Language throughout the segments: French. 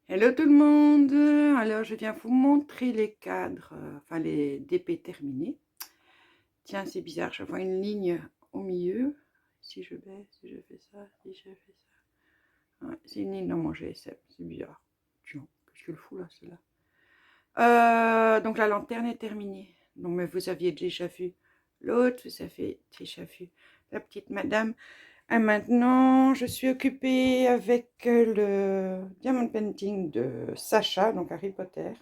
Hello tout le monde! Alors je viens vous montrer les cadres, enfin les DP terminés. Tiens, c'est bizarre, je vois une ligne au milieu. Si je baisse, si je fais ça, si je fais ça. Ouais, c'est une ligne dans mon GSM, c'est bizarre. Tiens, qu'est-ce que le fou là, celle-là? Donc la lanterne est terminée. Non mais vous aviez déjà vu l'autre, vous avez déjà vu la petite madame. Et maintenant, je suis occupée avec le diamond painting de Sacha, donc Harry Potter.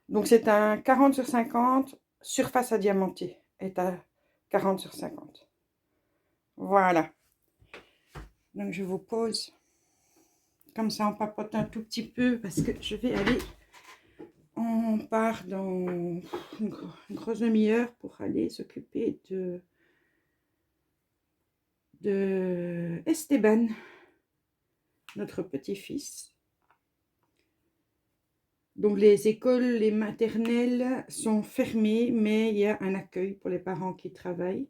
Donc c'est un 40 sur 50, surface à diamanter est à 40 sur 50. Voilà. Donc je vous pose comme ça, on papote un tout petit peu parce que je vais aller. On part dans une grosse demi-heure pour aller s'occuper de Esteban, notre petit-fils. Donc les écoles, les maternelles sont fermées, mais il y a un accueil pour les parents qui travaillent.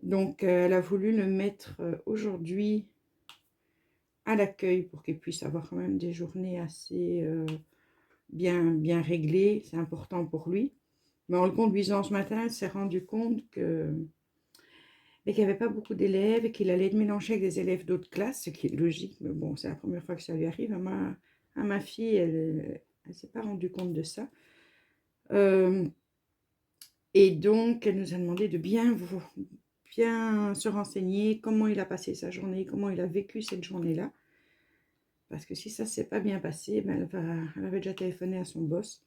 Donc elle a voulu le mettre aujourd'hui à l'accueil pour qu'il puisse avoir quand même des journées assez bien réglées. C'est important pour lui. Mais en le conduisant ce matin, elle s'est rendu compte qu'il n'y avait pas beaucoup d'élèves et qu'il allait être mélangé avec des élèves d'autres classes, ce qui est logique. Mais bon, c'est la première fois que ça lui arrive. À ma fille, elle ne s'est pas rendue compte de ça. Et donc, elle nous a demandé de bien se renseigner, comment il a passé sa journée, comment il a vécu cette journée-là. Parce que si ça ne s'est pas bien passé, ben elle avait déjà téléphoné à son boss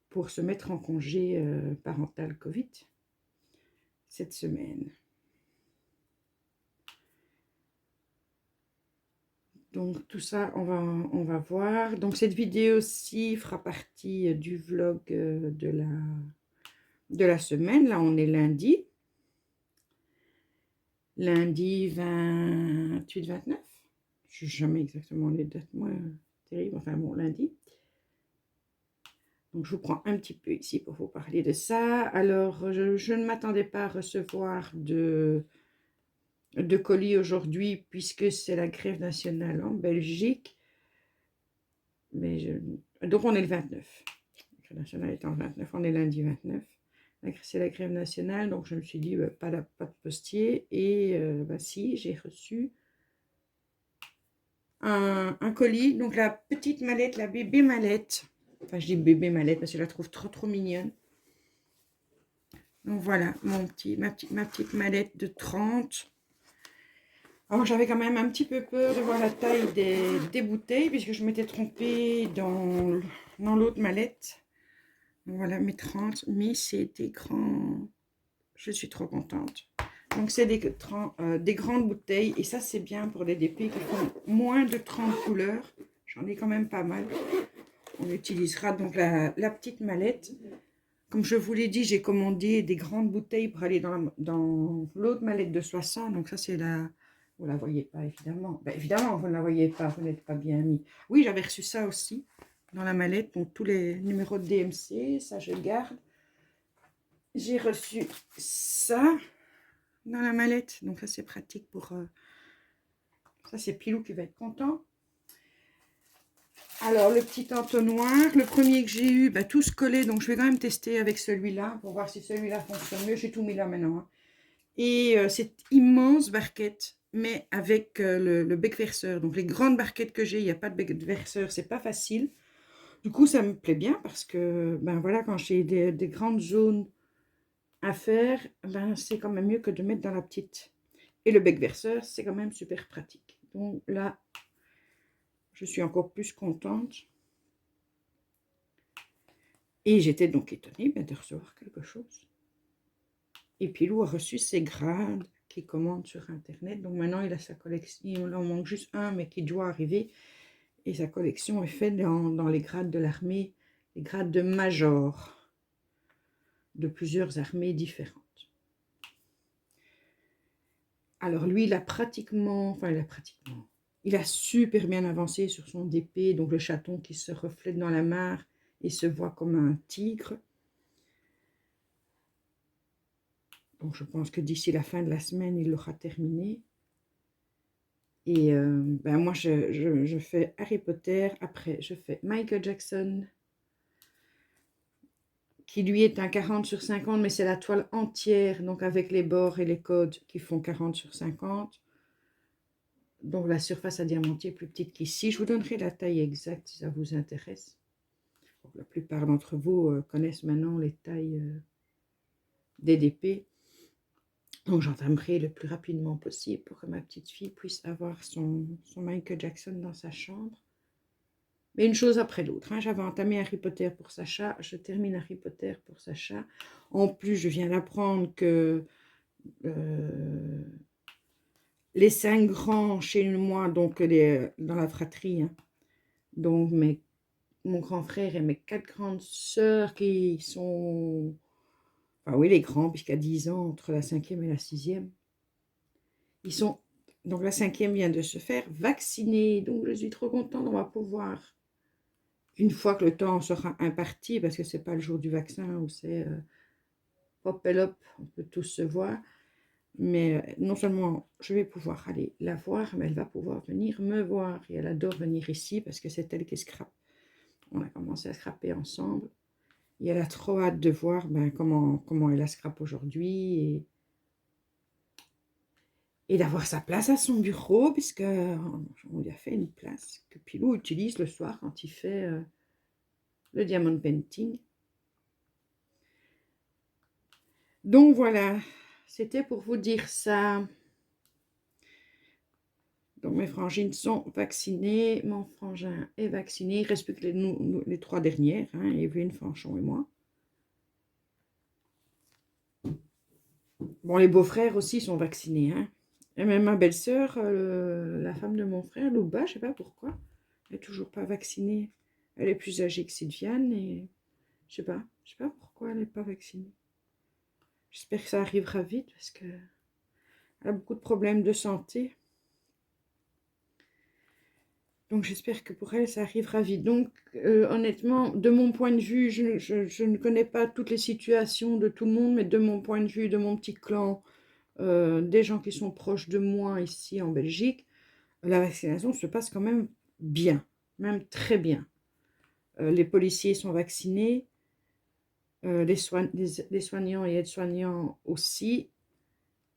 pour se mettre en congé parental Covid cette semaine. Donc tout ça, on va voir. Donc cette vidéo-ci fera partie du vlog de la semaine. Là, on est lundi. Lundi 28-29. Je ne sais jamais exactement les dates, moi, terrible. Enfin bon, lundi. Donc je vous prends un petit peu ici pour vous parler de ça. Alors, je ne m'attendais pas à recevoir de colis aujourd'hui puisque c'est la grève nationale en Belgique. Mais donc on est le 29. La grève nationale est en 29, on est lundi 29. C'est la grève nationale, donc je me suis dit, pas de postier. Et si, j'ai reçu un colis, donc la petite mallette, la bébé mallette. Enfin, je dis bébé mallette parce que je la trouve trop mignonne. Donc voilà, ma petite mallette de 30. Alors j'avais quand même un petit peu peur de voir la taille des bouteilles puisque je m'étais trompée dans l'autre mallette. Donc voilà mes 30, mais c'est des grands. Je suis trop contente. Donc c'est des grandes bouteilles et ça c'est bien pour les DP qui font moins de 30 couleurs. J'en ai quand même pas mal. On utilisera donc la petite mallette. Comme je vous l'ai dit, j'ai commandé des grandes bouteilles pour aller dans l'autre mallette de 60. Donc ça, c'est la... Vous ne la voyez pas, évidemment. Ben, évidemment, vous ne la voyez pas, vous n'êtes pas bien mis. Oui, j'avais reçu ça aussi dans la mallette. Donc tous les numéros de DMC, ça je garde. J'ai reçu ça dans la mallette. Donc ça, c'est pratique pour... Ça, c'est Pilou qui va être content. Alors, le petit entonnoir, le premier que j'ai eu, tout se collait, donc je vais quand même tester avec celui-là pour voir si celui-là fonctionne mieux. J'ai tout mis là maintenant. Hein. Et cette immense barquette, mais avec le bec verseur. Donc, les grandes barquettes que j'ai, il n'y a pas de bec verseur, c'est pas facile. Du coup, ça me plaît bien parce que, voilà, quand j'ai des grandes zones à faire, c'est quand même mieux que de mettre dans la petite. Et le bec verseur, c'est quand même super pratique. Donc là, je suis encore plus contente. Et j'étais donc étonnée de recevoir quelque chose. Et Pilou a reçu ses grades qu'il commande sur Internet. Donc maintenant, il a sa collection. Il en manque juste un, mais qui doit arriver. Et sa collection est faite dans les grades de l'armée, les grades de major de plusieurs armées différentes. Alors lui, il a super bien avancé sur son DP. Donc le chaton qui se reflète dans la mare et se voit comme un tigre. Donc je pense que d'ici la fin de la semaine, il l'aura terminé. Et ben moi, je fais Harry Potter. Après, je fais Michael Jackson, qui lui est un 40/50, mais c'est la toile entière, donc avec les bords et les codes qui font 40/50. Donc la surface à diamantier est plus petite qu'ici. Je vous donnerai la taille exacte si ça vous intéresse. La plupart d'entre vous connaissent maintenant les tailles DDP. Donc j'entamerai le plus rapidement possible pour que ma petite fille puisse avoir son Michael Jackson dans sa chambre. Mais une chose après l'autre. Hein. J'avais entamé Harry Potter pour Sacha. Je termine Harry Potter pour Sacha. En plus, je viens d'apprendre que les 5 grands chez moi, donc dans la fratrie, hein, donc mon grand frère et mes 4 grandes sœurs qui sont... Enfin oui, les grands, puisqu'à 10 ans, entre la 5e et la 6e. Ils sont... Donc la 5e vient de se faire vacciner. Donc je suis trop contente, on va pouvoir... Une fois que le temps sera imparti, parce que ce n'est pas le jour du vaccin où c'est hop et hop, on peut tous se voir. Mais non seulement je vais pouvoir aller la voir, mais elle va pouvoir venir me voir. Et elle adore venir ici parce que c'est elle qui scrape. On a commencé à scraper ensemble. Et elle a trop hâte de voir comment elle a scrape aujourd'hui. Et d'avoir sa place à son bureau, puisqu'on lui a fait une place que Pilou utilise le soir quand il fait le diamond painting. Donc voilà, c'était pour vous dire ça. Donc mes frangines sont vaccinées, mon frangin est vacciné, il reste plus que les 3 dernières, hein, Evelyne, Fanchon et moi. Bon, les beaux-frères aussi sont vaccinés, hein. Et même ma belle-sœur, la femme de mon frère, Louba, je sais pas pourquoi, elle n'est toujours pas vaccinée. Elle est plus âgée que Sylviane et je sais pas pourquoi elle n'est pas vaccinée. J'espère que ça arrivera vite parce qu'elle a beaucoup de problèmes de santé. Donc j'espère que pour elle, ça arrivera vite. Donc honnêtement, de mon point de vue, je ne connais pas toutes les situations de tout le monde, mais de mon point de vue, de mon petit clan, des gens qui sont proches de moi ici en Belgique, la vaccination se passe quand même bien, même très bien. Les policiers sont vaccinés, les soignants et aides-soignants aussi.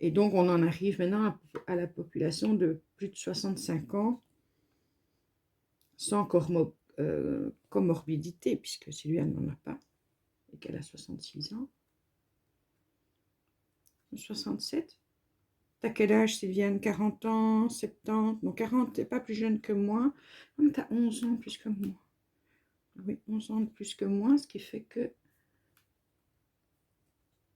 Et donc on en arrive maintenant à la population de plus de 65 ans, sans comorbidité, puisque Sylviane n'en a pas, et qu'elle a 66 ans. 67. T'as quel âge, Sylviane? 40 ans, 70? Non, 40, t'es pas plus jeune que moi. T'as 11 ans plus que moi. Oui, 11 ans de plus que moi, ce qui fait que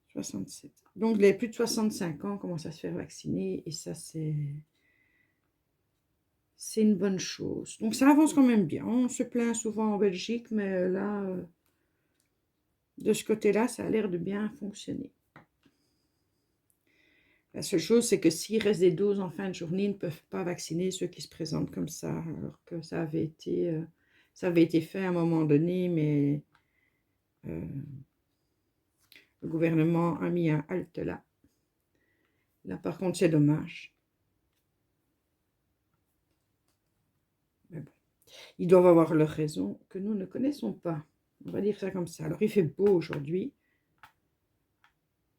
67. Donc, les plus de 65 ans commencent à se faire vacciner, et ça, c'est une bonne chose. Donc, ça avance quand même bien. On se plaint souvent en Belgique, mais là, de ce côté-là, ça a l'air de bien fonctionner. La seule chose, c'est que s'il reste des doses en fin de journée, ils ne peuvent pas vacciner ceux qui se présentent comme ça, alors que ça avait été fait à un moment donné, mais le gouvernement a mis un halte là. Là, par contre, c'est dommage. Mais bon, ils doivent avoir leur raison que nous ne connaissons pas. On va dire ça comme ça. Alors, il fait beau aujourd'hui.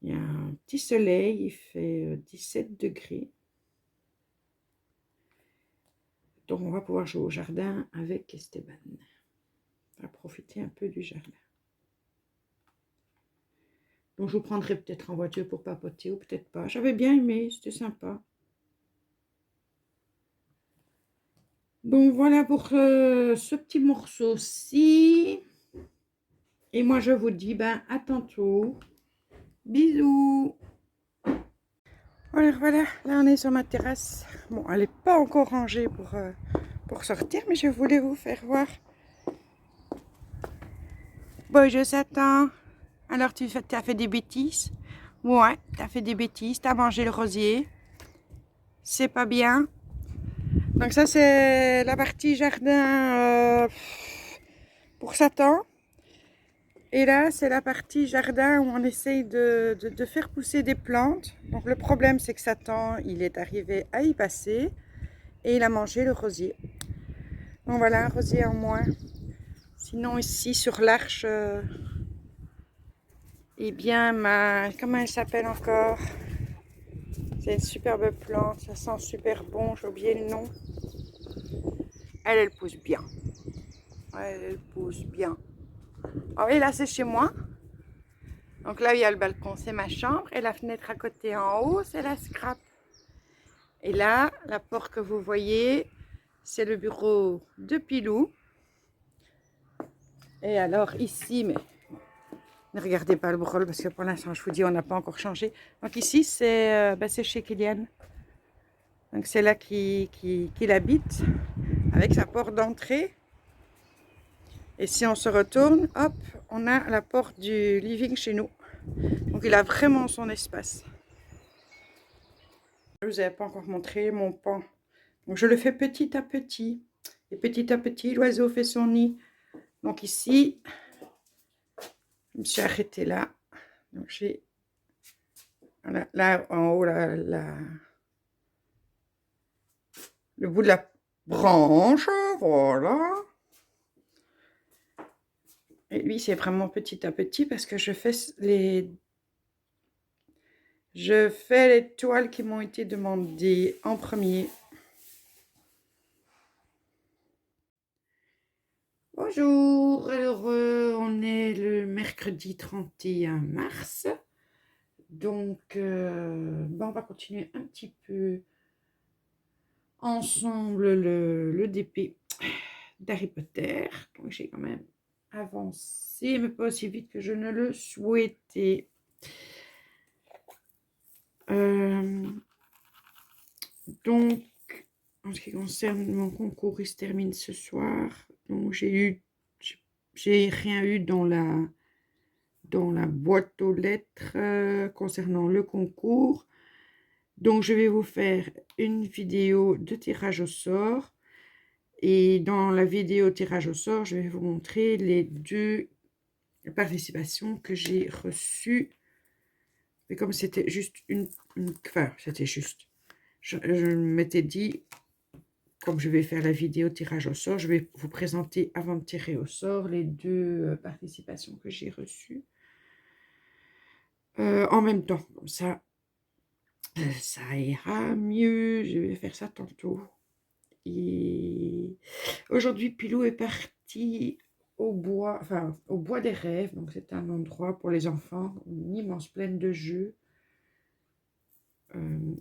Il y a un petit soleil, il fait 17 degrés. Donc, on va pouvoir jouer au jardin avec Esteban. On va profiter un peu du jardin. Donc, je vous prendrai peut-être en voiture pour papoter ou peut-être pas. J'avais bien aimé, c'était sympa. Donc, voilà pour ce petit morceau-ci. Et moi, je vous dis, à tantôt. Bisous. Alors, voilà, là, on est sur ma terrasse. Bon, elle n'est pas encore rangée pour sortir, mais je voulais vous faire voir. Bon, je s'attends. Alors, tu as fait des bêtises? Ouais, tu as fait des bêtises. Tu as mangé le rosier. C'est pas bien. Donc ça, c'est la partie jardin pour Satan. Et là, c'est la partie jardin où on essaye de faire pousser des plantes. Donc le problème, c'est que Satan, il est arrivé à y passer. Et il a mangé le rosier. Donc voilà, un rosier en moins. Sinon ici sur l'arche, eh bien comment elle s'appelle encore? C'est une superbe plante, ça sent super bon, j'ai oublié le nom. Elle pousse bien. Elle pousse bien. Ah oui, là c'est chez moi. Donc là il y a le balcon, c'est ma chambre. Et la fenêtre à côté en haut, c'est la scrap. Et là, la porte que vous voyez, c'est le bureau de Pilou. Et alors ici, mais ne regardez pas le brol parce que pour l'instant, je vous dis, on n'a pas encore changé. Donc ici, c'est chez Kylian. Donc c'est là qu'il habite, avec sa porte d'entrée. Et si on se retourne, hop, on a la porte du living chez nous. Donc il a vraiment son espace. Je ne vous avais pas encore montré mon pan. Donc je le fais petit à petit. Et petit à petit, l'oiseau fait son nid. Donc ici, je me suis arrêtée là. Donc j'ai là en haut le bout de la branche, voilà. Et lui, c'est vraiment petit à petit parce que je fais les toiles qui m'ont été demandées en premier. Bonjour, alors on est le mercredi 31 mars. Donc, on va continuer un petit peu ensemble le DP d'Harry Potter. Donc, j'ai quand même avancé, mais pas aussi vite que je ne le souhaitais. Donc, en ce qui concerne mon concours, il se termine ce soir. Donc, j'ai rien eu dans la boîte aux lettres concernant le concours. Donc, je vais vous faire une vidéo de tirage au sort. Et dans la vidéo tirage au sort, je vais vous montrer les 2 participations que j'ai reçues. Mais comme c'était juste enfin, c'était juste. Je m'étais dit, comme je vais faire la vidéo tirage au sort, je vais vous présenter avant de tirer au sort les 2 participations que j'ai reçues. En même temps, comme ça ira mieux. Je vais faire ça tantôt. Et aujourd'hui, Pilou est parti au bois, enfin au bois des rêves. Donc c'est un endroit pour les enfants, une immense plaine de jeux.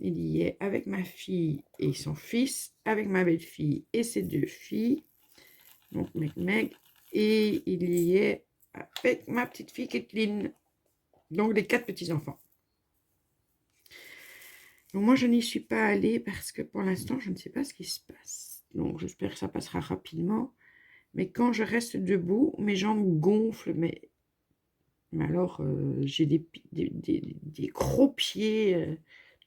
Il y est avec ma fille et son fils, avec ma belle-fille et ses 2 filles. Donc Meg, et il y est avec ma petite fille Kathleen. Donc les 4 petits-enfants. Donc moi je n'y suis pas allée parce que pour l'instant je ne sais pas ce qui se passe. Donc j'espère que ça passera rapidement. Mais quand je reste debout, mes jambes gonflent. Mais alors j'ai des gros pieds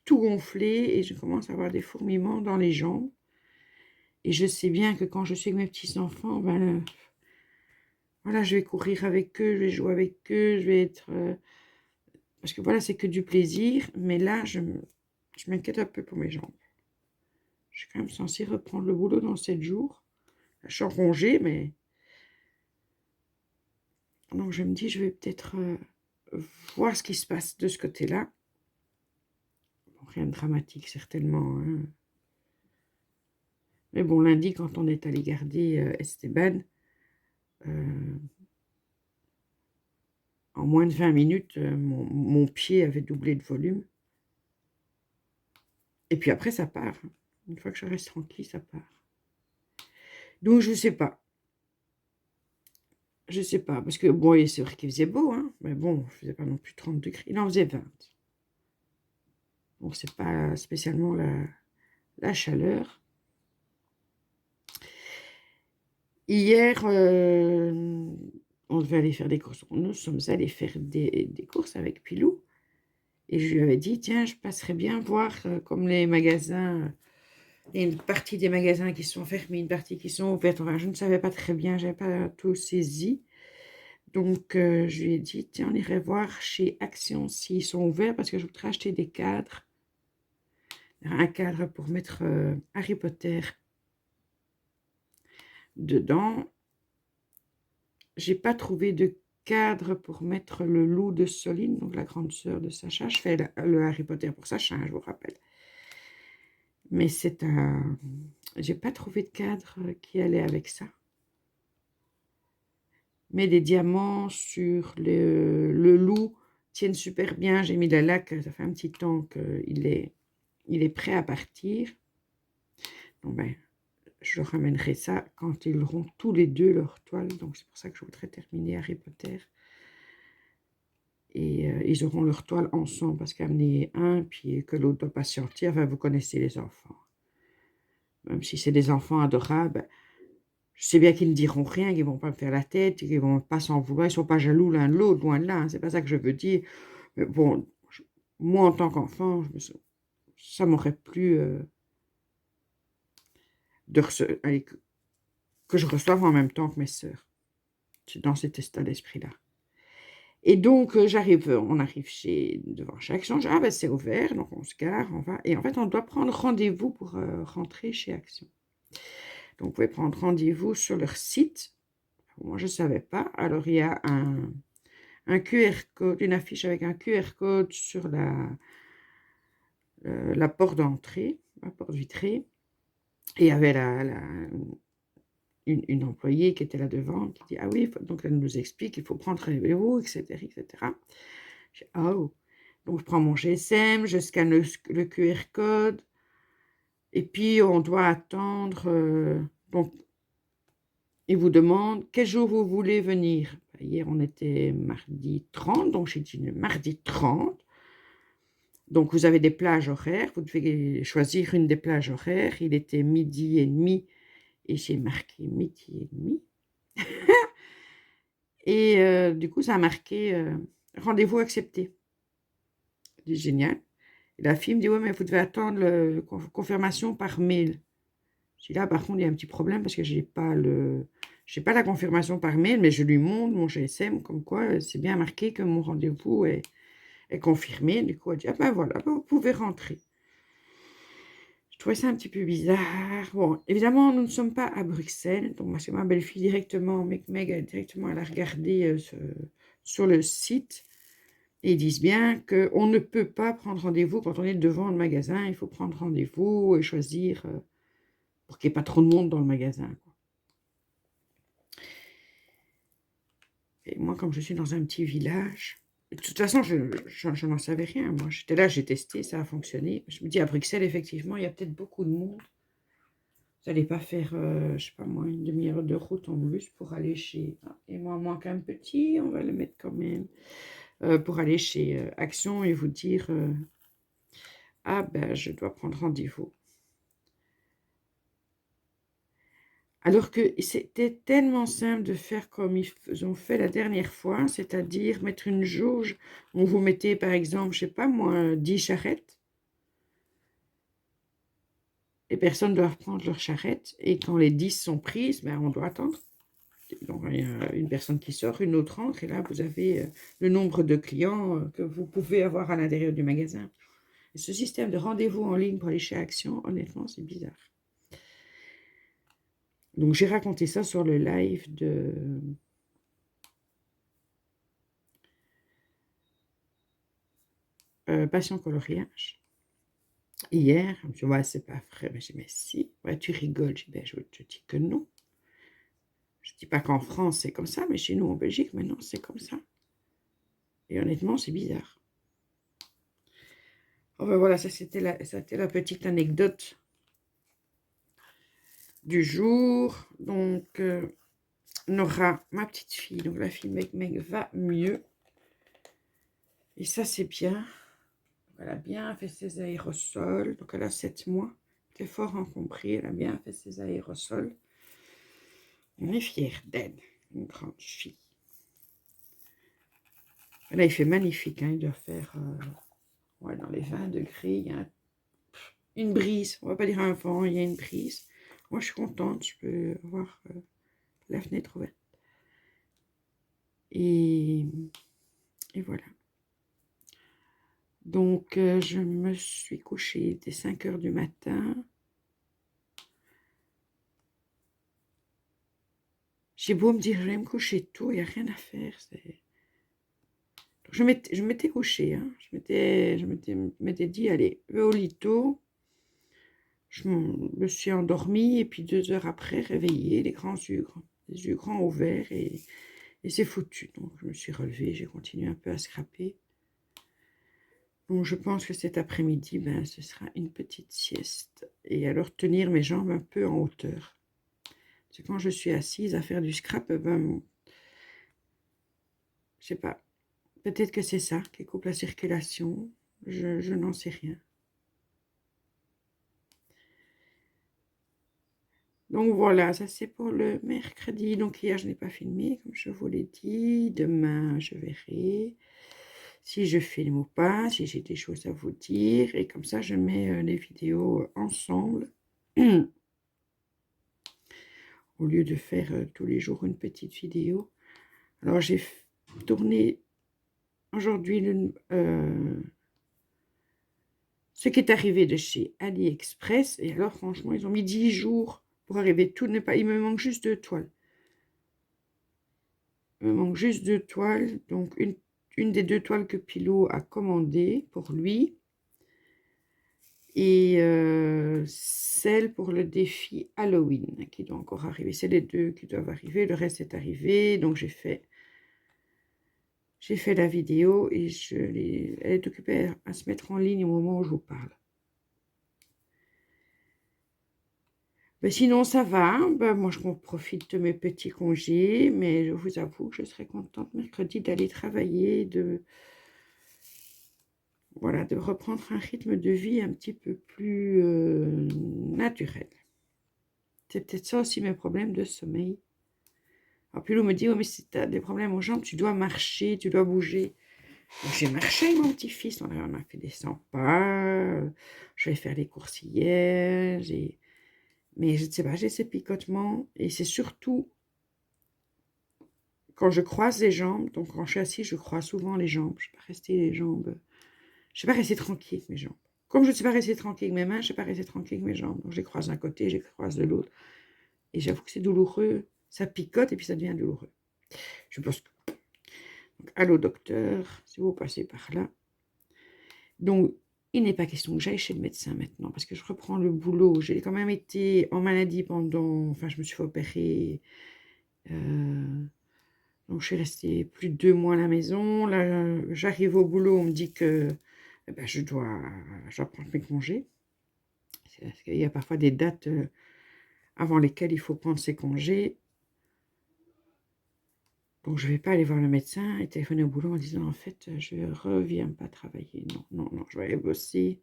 tout gonflés et je commence à avoir des fourmillements dans les jambes. Et je sais bien que quand je suis avec mes petits-enfants, ben voilà, je vais courir avec eux, je vais jouer avec eux, je vais être... parce que voilà, c'est que du plaisir. Mais là, je m'inquiète un peu pour mes jambes. Je suis quand même censée reprendre le boulot dans 7 jours. Je suis en congé, mais... Donc je me dis, je vais peut-être voir ce qui se passe de ce côté-là. Bon, rien de dramatique, certainement. Hein. Mais bon, lundi, quand on est allé garder Esteban, en moins de 20 minutes, mon pied avait doublé de volume. Et puis après, ça part. Une fois que je reste tranquille, ça part. Donc, je ne sais pas. Je ne sais pas. Parce que, bon, c'est vrai qu'il faisait beau, hein. Mais bon, il ne faisait pas non plus 30 degrés. Il en faisait 20. Donc, ce n'est pas spécialement la chaleur. Hier, on devait aller faire des courses. Nous sommes allés faire des courses avec Pilou. Et je lui avais dit, tiens, je passerais bien voir comme les magasins... Il y a une partie des magasins qui sont fermés, une partie qui sont ouvertes. Enfin, je ne savais pas très bien, je n'avais pas tout saisi. Donc, je lui ai dit, tiens, on irait voir chez Action s'ils sont ouverts parce que je voudrais acheter des cadres. un cadre pour mettre Harry Potter dedans. J'ai pas trouvé de cadre pour mettre le loup de Soline, donc la grande sœur de Sacha. Je fais le Harry Potter pour Sacha, hein, je vous rappelle. Mais c'est un... J'ai pas trouvé de cadre qui allait avec ça. Mais des diamants sur le loup tiennent super bien. J'ai mis la laque, ça fait un petit temps qu'il est prêt à partir. Donc ben, je leur ramènerai ça quand ils auront tous les deux leur toile. Donc c'est pour ça que je voudrais terminer Harry Potter. Et ils auront leur toile ensemble parce qu'amener un, puis que l'autre doit patienter. Enfin, vous connaissez les enfants. Même si c'est des enfants adorables, je sais bien qu'ils ne diront rien, qu'ils ne vont pas me faire la tête, qu'ils ne vont pas s'en vouloir. Ils ne sont pas jaloux l'un de l'autre, loin de là. Hein, c'est pas ça que je veux dire. Mais bon, moi, en tant qu'enfant, ça m'aurait plu allez, que je reçoive en même temps que mes sœurs. C'est dans cet état d'esprit-là. Et donc, on arrive devant chez Action. Ah ben c'est ouvert, donc on se gare, on va. Et en fait, on doit prendre rendez-vous pour rentrer chez Action. Donc, vous pouvez prendre rendez-vous sur leur site. Moi, je ne savais pas. Alors, il y a un QR code, une affiche avec un QR code sur la porte d'entrée, la porte vitrée. Et il y avait une employée qui était là devant, qui dit, ah oui, donc elle nous explique, il faut prendre rendez-vous, etc., etc. Je dis, oh. Donc, je prends mon GSM, je scanne le QR code, et puis on doit attendre. Donc, il vous demande quel jour vous voulez venir. Hier, on était mardi 30, donc j'ai dit mardi 30. Donc, vous avez des plages horaires, vous devez choisir une des plages horaires. Il était midi et demi, et j'ai marqué midi et demi. Et du coup, ça a marqué rendez-vous accepté. C'est génial. Et la fille me dit, ouais, mais vous devez attendre la confirmation par mail. Je dis là, par contre, il y a un petit problème parce que je n'ai pas la confirmation par mail, mais je lui montre mon GSM, comme quoi c'est bien marqué que mon rendez-vous est confirmé. Du coup, elle dit, ah ben voilà, vous pouvez rentrer. Je trouvais ça un petit peu bizarre. Bon, évidemment, nous ne sommes pas à Bruxelles, donc moi, c'est ma belle-fille directement, Meg, directement, elle a regardé sur le site. Et ils disent bien qu'on ne peut pas prendre rendez-vous quand on est devant le magasin. Il faut prendre rendez-vous et choisir pour qu'il n'y ait pas trop de monde dans le magasin, quoi. Et moi, comme je suis dans un petit village, de toute façon, je n'en savais rien. Moi, j'étais là, j'ai testé, ça a fonctionné. Je me dis, à Bruxelles, effectivement, il y a peut-être beaucoup de monde. Vous n'allez pas faire, je ne sais pas moi, une demi-heure de route en bus pour aller chez... Ah, et moi, manque un petit, on va le mettre quand même. Pour aller chez Action et vous dire, ah ben, je dois prendre rendez-vous. Alors que c'était tellement simple de faire comme ils ont fait la dernière fois, c'est-à-dire mettre une jauge, où vous mettez par exemple, je ne sais pas moi, 10 charrettes. Les personnes doivent prendre leur charrette et quand les 10 sont prises, ben, on doit attendre. Donc il y a une personne qui sort, une autre entre et là vous avez le nombre de clients que vous pouvez avoir à l'intérieur du magasin. Et ce système de rendez-vous en ligne pour aller chez Action, honnêtement, c'est bizarre. Donc, j'ai raconté ça sur le live de Passion Coloriage. Hier, je me suis dit, ouais, c'est pas vrai. Mais j'ai dit, mais si, ouais, tu rigoles. Je dis, ben, je te dis que non. Je ne dis pas qu'en France, c'est comme ça, mais chez nous, en Belgique, maintenant, c'est comme ça. Et honnêtement, c'est bizarre. Oh, ben voilà, ça, c'était la petite anecdote du jour. Donc, Nora, ma petite fille, donc la fille Meg va mieux. Et ça, c'est bien. Elle a bien fait ses aérosols. Donc, elle a 7 mois. C'est fort compris. Elle a bien fait ses aérosols. On est fiers d'elle. Une grande fille. Là, il fait magnifique. Hein. Il doit faire ouais, dans les 20 degrés. Il y a une brise. On ne va pas dire un vent. Il y a une brise. Moi, je suis contente. Je peux avoir la fenêtre ouverte. Et voilà. Donc, je me suis couchée dès 5 heures du matin. J'ai beau me dire, je vais me coucher tôt, il n'y a rien à faire. Je m'étais couchée, hein. Je m'étais dit, allez, vais au lit tôt. Je me suis endormie et puis 2 heures après, réveillée, les yeux grands ouverts et c'est foutu. Donc, je me suis relevée, j'ai continué un peu à scraper. Donc, je pense que cet après-midi, ben, ce sera une petite sieste. Et alors, tenir mes jambes un peu en hauteur. Parce que quand je suis assise à faire du scrap, ben, je sais pas, peut-être que c'est ça qui coupe la circulation. Je n'en sais rien. Donc voilà, ça c'est pour le mercredi. Donc hier, je n'ai pas filmé, comme je vous l'ai dit. Demain, je verrai si je filme ou pas, si j'ai des choses à vous dire. Et comme ça, je mets les vidéos ensemble. Au lieu de faire tous les jours une petite vidéo. Alors, j'ai tourné aujourd'hui ce qui est arrivé de chez AliExpress. Et alors, franchement, ils ont mis 10 jours pour arriver. Tout n'est pas... Il me manque juste 2 toiles. Il me manque juste 2 toiles. Donc, une des 2 toiles que Pilot a commandées pour lui. Et celle pour le défi Halloween qui doit encore arriver. C'est les 2 qui doivent arriver. Le reste est arrivé. Donc, j'ai fait la vidéo et elle est occupée à se mettre en ligne au moment où je vous parle. Ben sinon, ça va. Ben, moi, je profite de mes petits congés, mais je vous avoue que je serais contente mercredi d'aller travailler, voilà, de reprendre un rythme de vie un petit peu plus naturel. C'est peut-être ça aussi mes problèmes de sommeil. Alors, puis l'on me dit, oh, mais si tu as des problèmes aux jambes, tu dois marcher, tu dois bouger. Donc, j'ai marché avec mon petit-fils, on a fait des 100 pas, je vais faire les courses hier, mais je ne sais pas, j'ai ces picotements, et c'est surtout quand je croise les jambes, donc quand je suis assise, je croise souvent les jambes, je ne sais pas rester tranquille avec mes jambes. Comme je ne sais pas rester tranquille avec mes mains, je ne sais pas rester tranquille avec mes jambes, donc je les croise d'un côté, je les croise de l'autre, et j'avoue que c'est douloureux, ça picote, et puis ça devient douloureux. Je pense que... Donc, allô docteur, si vous passez par là. Donc, il n'est pas question que j'aille chez le médecin maintenant, parce que je reprends le boulot. J'ai quand même été en maladie pendant... Enfin, je me suis fait opérer. Donc, je suis restée plus de 2 mois à la maison. Là, j'arrive au boulot, on me dit que ben, je dois prendre mes congés. Parce qu'il y a parfois des dates avant lesquelles il faut prendre ses congés. Donc, je ne vais pas aller voir le médecin et téléphoner au boulot en disant, en fait, je ne reviens pas travailler. Non, non, non, je vais aller bosser.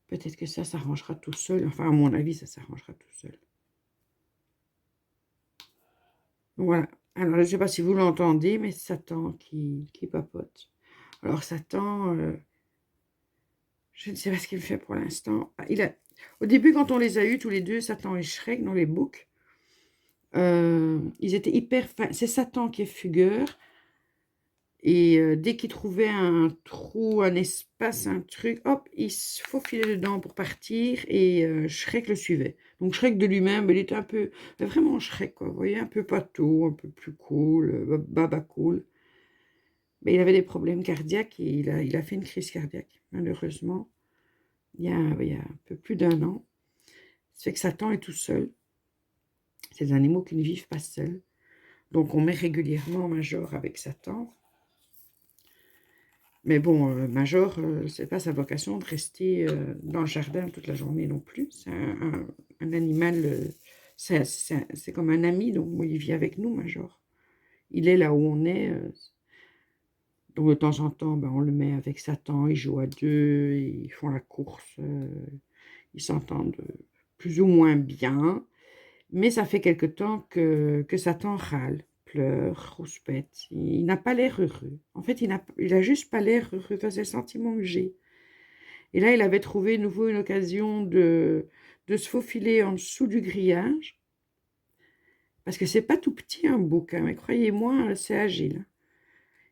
Peut-être que ça s'arrangera tout seul. Enfin, à mon avis, ça s'arrangera tout seul. Voilà. Alors, je ne sais pas si vous l'entendez, mais Satan qui papote. Alors, Satan, je ne sais pas ce qu'il fait pour l'instant. Au début, quand on les a eus tous les deux, Satan et Shrek, dans les books, ils étaient hyper... C'est Satan qui est fugueur. Et dès qu'il trouvait un trou, un espace, un truc, hop, il se faufilait dedans pour partir et Shrek le suivait. Donc Shrek de lui-même, il était un peu, vraiment Shrek quoi, vous voyez, un peu pâteau, un peu plus cool, baba cool. Mais il avait des problèmes cardiaques et il a fait une crise cardiaque, malheureusement, il y a un peu plus d'1 an. C'est que Satan est tout seul. C'est des animaux qui ne vivent pas seuls. Donc on met régulièrement Major avec Satan. Mais bon, Major, c'est pas sa vocation de rester dans le jardin toute la journée non plus. C'est un animal, c'est comme un ami, donc il vit avec nous, Major. Il est là où on est. Donc de temps en temps, ben, on le met avec Satan, ils jouent à deux, ils font la course, ils s'entendent plus ou moins bien. Mais ça fait quelque temps que Satan râle, pleure, rouspète. Il n'a pas l'air heureux. En fait, il a juste pas l'air heureux. Enfin, c'est le sentiment que j'ai. Et là, il avait trouvé de nouveau une occasion de se faufiler en dessous du grillage. Parce que c'est pas tout petit un bouc, hein, mais croyez-moi, c'est agile.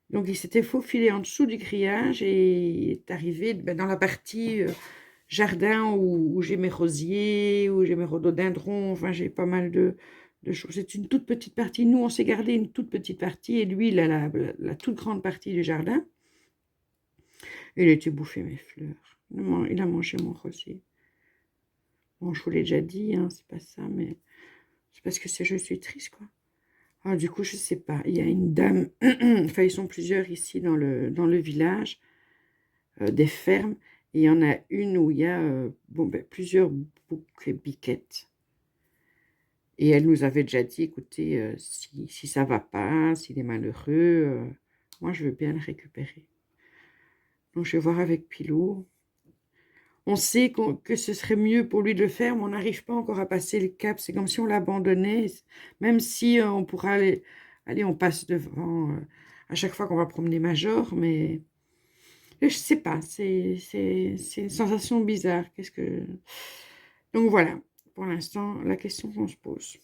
Donc, il s'était faufilé en dessous du grillage et il est arrivé dans la partie jardin où j'ai mes rosiers, où j'ai mes rhododendrons. Enfin, j'ai pas mal de choses. C'est une toute petite partie. Nous, on s'est gardé une toute petite partie et lui, il a la toute grande partie du jardin. Il a été bouffer mes fleurs. Il a mangé mon rosier. Bon, je vous l'ai déjà dit, hein, c'est pas ça, mais c'est parce que je suis triste, quoi. Ah, du coup, je sais pas. Il y a une dame, enfin, ils sont plusieurs ici dans le village, des fermes. Et il y en a une où il y a plusieurs boucs et biquettes. Et elle nous avait déjà dit, écoutez, si ça va pas, s'il est malheureux, moi, je veux bien le récupérer. Donc, je vais voir avec Pilou. On sait que ce serait mieux pour lui de le faire, mais on n'arrive pas encore à passer le cap. C'est comme si on l'abandonnait, même si on pourra aller, on passe devant à chaque fois qu'on va promener Major, mais je sais pas, c'est une sensation bizarre. Donc voilà, pour l'instant, la question qu'on se pose.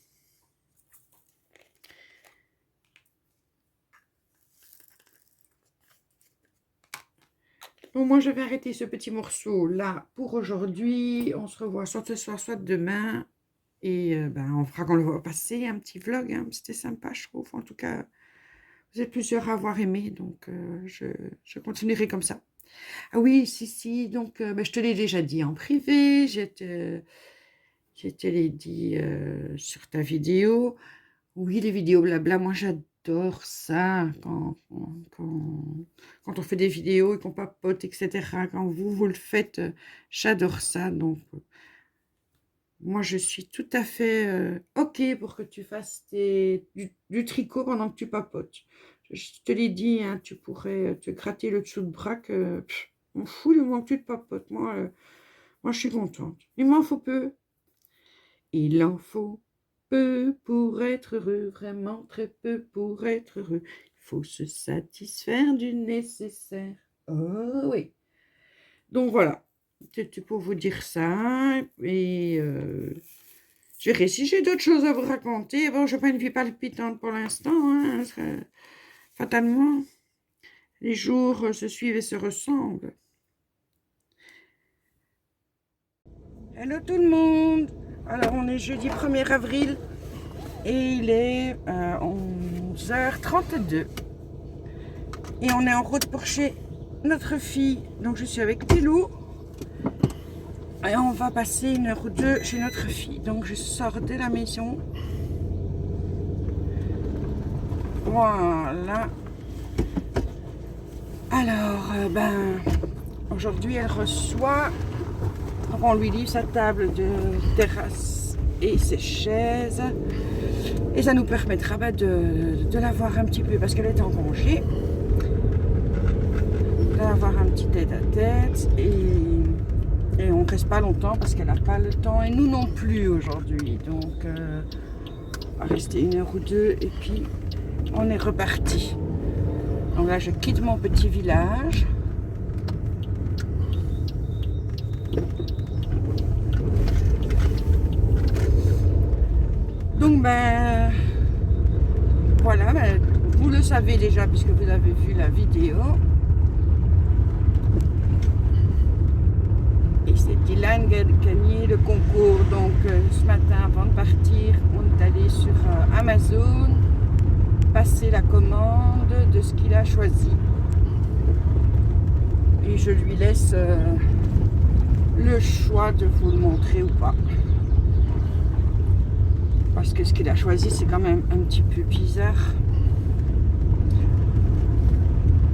Donc moi, je vais arrêter ce petit morceau là pour aujourd'hui. On se revoit soit ce soir, soit demain. Et on fera qu'on le voit passer, un petit vlog. Hein. C'était sympa, je trouve. En tout cas, vous êtes plusieurs à avoir aimé. Donc, je continuerai comme ça. Ah oui, si. Donc, je te l'ai déjà dit en privé. Je te l'ai dit sur ta vidéo. Oui, les vidéos blabla, moi j'adore ça, quand on fait des vidéos et qu'on papote, etc. Quand vous le faites, j'adore ça. Donc, moi je suis tout à fait OK pour que tu fasses du tricot pendant que tu papotes. Je te l'ai dit, hein, tu pourrais te gratter le dessous de bras que, on fout du moment que tu te papotes. Moi, je suis contente. Il m'en faut peu. Il en faut peu pour être heureux, vraiment très peu pour être heureux. Il faut se satisfaire du nécessaire. Oh oui. Donc voilà, c'était pour vous dire ça. Et je verrai si j'ai d'autres choses à vous raconter. Bon, je n'ai pas une vie palpitante pour l'instant. Hein, fatalement, les jours se suivent et se ressemblent. Hello tout le monde. Alors on est jeudi 1er avril. Et il est 11h32. Et on est en route pour chez notre fille. Donc je suis avec Pilou. Et on va passer 1 heure ou 2 chez notre fille. Donc je sors de la maison. Voilà. Alors, aujourd'hui elle reçoit. On lui livre sa table de terrasse et ses chaises. Et ça nous permettra de la voir un petit peu, parce qu'elle est en congé, de la voir un petit tête-à-tête, et on ne reste pas longtemps parce qu'elle n'a pas le temps, et nous non plus aujourd'hui. Donc, on va rester 1 heure ou 2, et puis on est reparti. Donc là, je quitte mon petit village. Donc voilà, vous le savez déjà puisque vous avez vu la vidéo. Et c'est Dylan qui a gagné le concours. Donc ce matin, avant de partir, on est allé sur Amazon passer la commande de ce qu'il a choisi. Et je lui laisse le choix de vous le montrer ou pas. Parce que ce qu'il a choisi, c'est quand même un petit peu bizarre.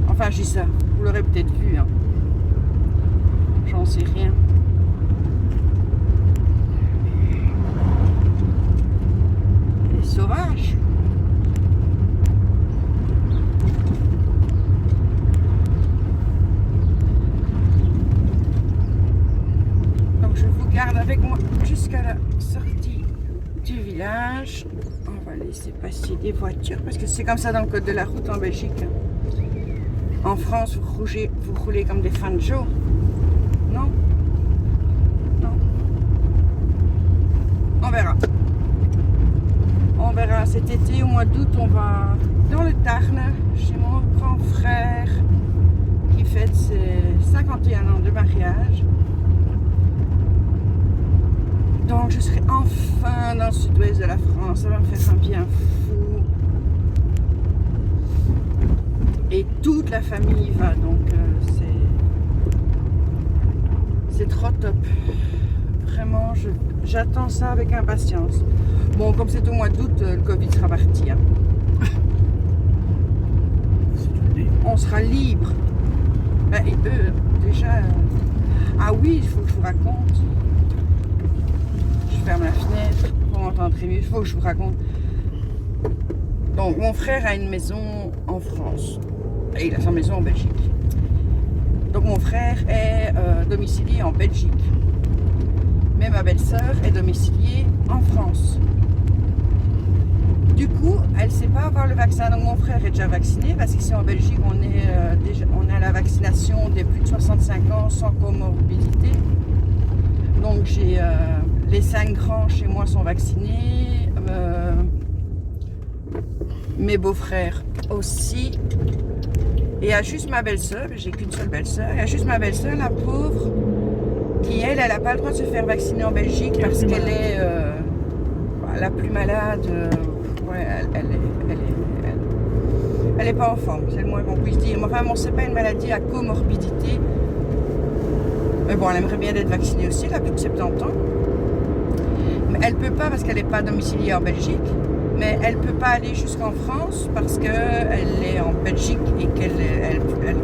Enfin, je dis ça, vous l'aurez peut-être vu. Hein. J'en sais rien. Les sauvages. Donc, je vous garde avec moi jusqu'à la sortie du village. On va laisser passer des voitures parce que c'est comme ça dans le code de la route en Belgique. En France, vous roulez comme des fans de jour. Non? Non. On verra. On verra cet été, au mois d'août, on va dans le Tarn, chez mon grand frère qui fête ses 51 ans de mariage. Donc je serai enfin dans le sud-ouest de la France, ça va me faire un bien fou. Et toute la famille va, donc c'est trop top. Vraiment, j'attends ça avec impatience. Bon, comme c'est au mois d'août, le Covid sera parti. Hein. On sera libre. Ben, et eux, déjà... Ah oui, il faut que je vous raconte. Je ferme la fenêtre pour m'entendre très mieux. Il faut que je vous raconte. Donc, mon frère a une maison en France. Et il a sa maison en Belgique. Donc, mon frère est domicilié en Belgique. Mais ma belle-sœur est domiciliée en France. Du coup, elle ne sait pas avoir le vaccin. Donc mon frère est déjà vacciné parce qu'ici en Belgique, on est à la vaccination des plus de 65 ans sans comorbidité. Donc j'ai les 5 grands chez moi sont vaccinés. Mes beaux-frères aussi. Et il y a juste ma belle-sœur, j'ai qu'une seule belle-sœur, il y a juste ma belle-sœur, la pauvre, qui elle n'a pas le droit de se faire vacciner en Belgique parce qu'elle est la plus malade. Ouais, elle est pas en forme, c'est le moins qu'on puisse dire. Enfin, bon, c'est pas une maladie à comorbidité. Mais bon, elle aimerait bien être vaccinée aussi, elle a plus de 70 ans. Mais elle peut pas parce qu'elle n'est pas domiciliée en Belgique. Mais elle peut pas aller jusqu'en France parce qu'elle est en Belgique et qu'elle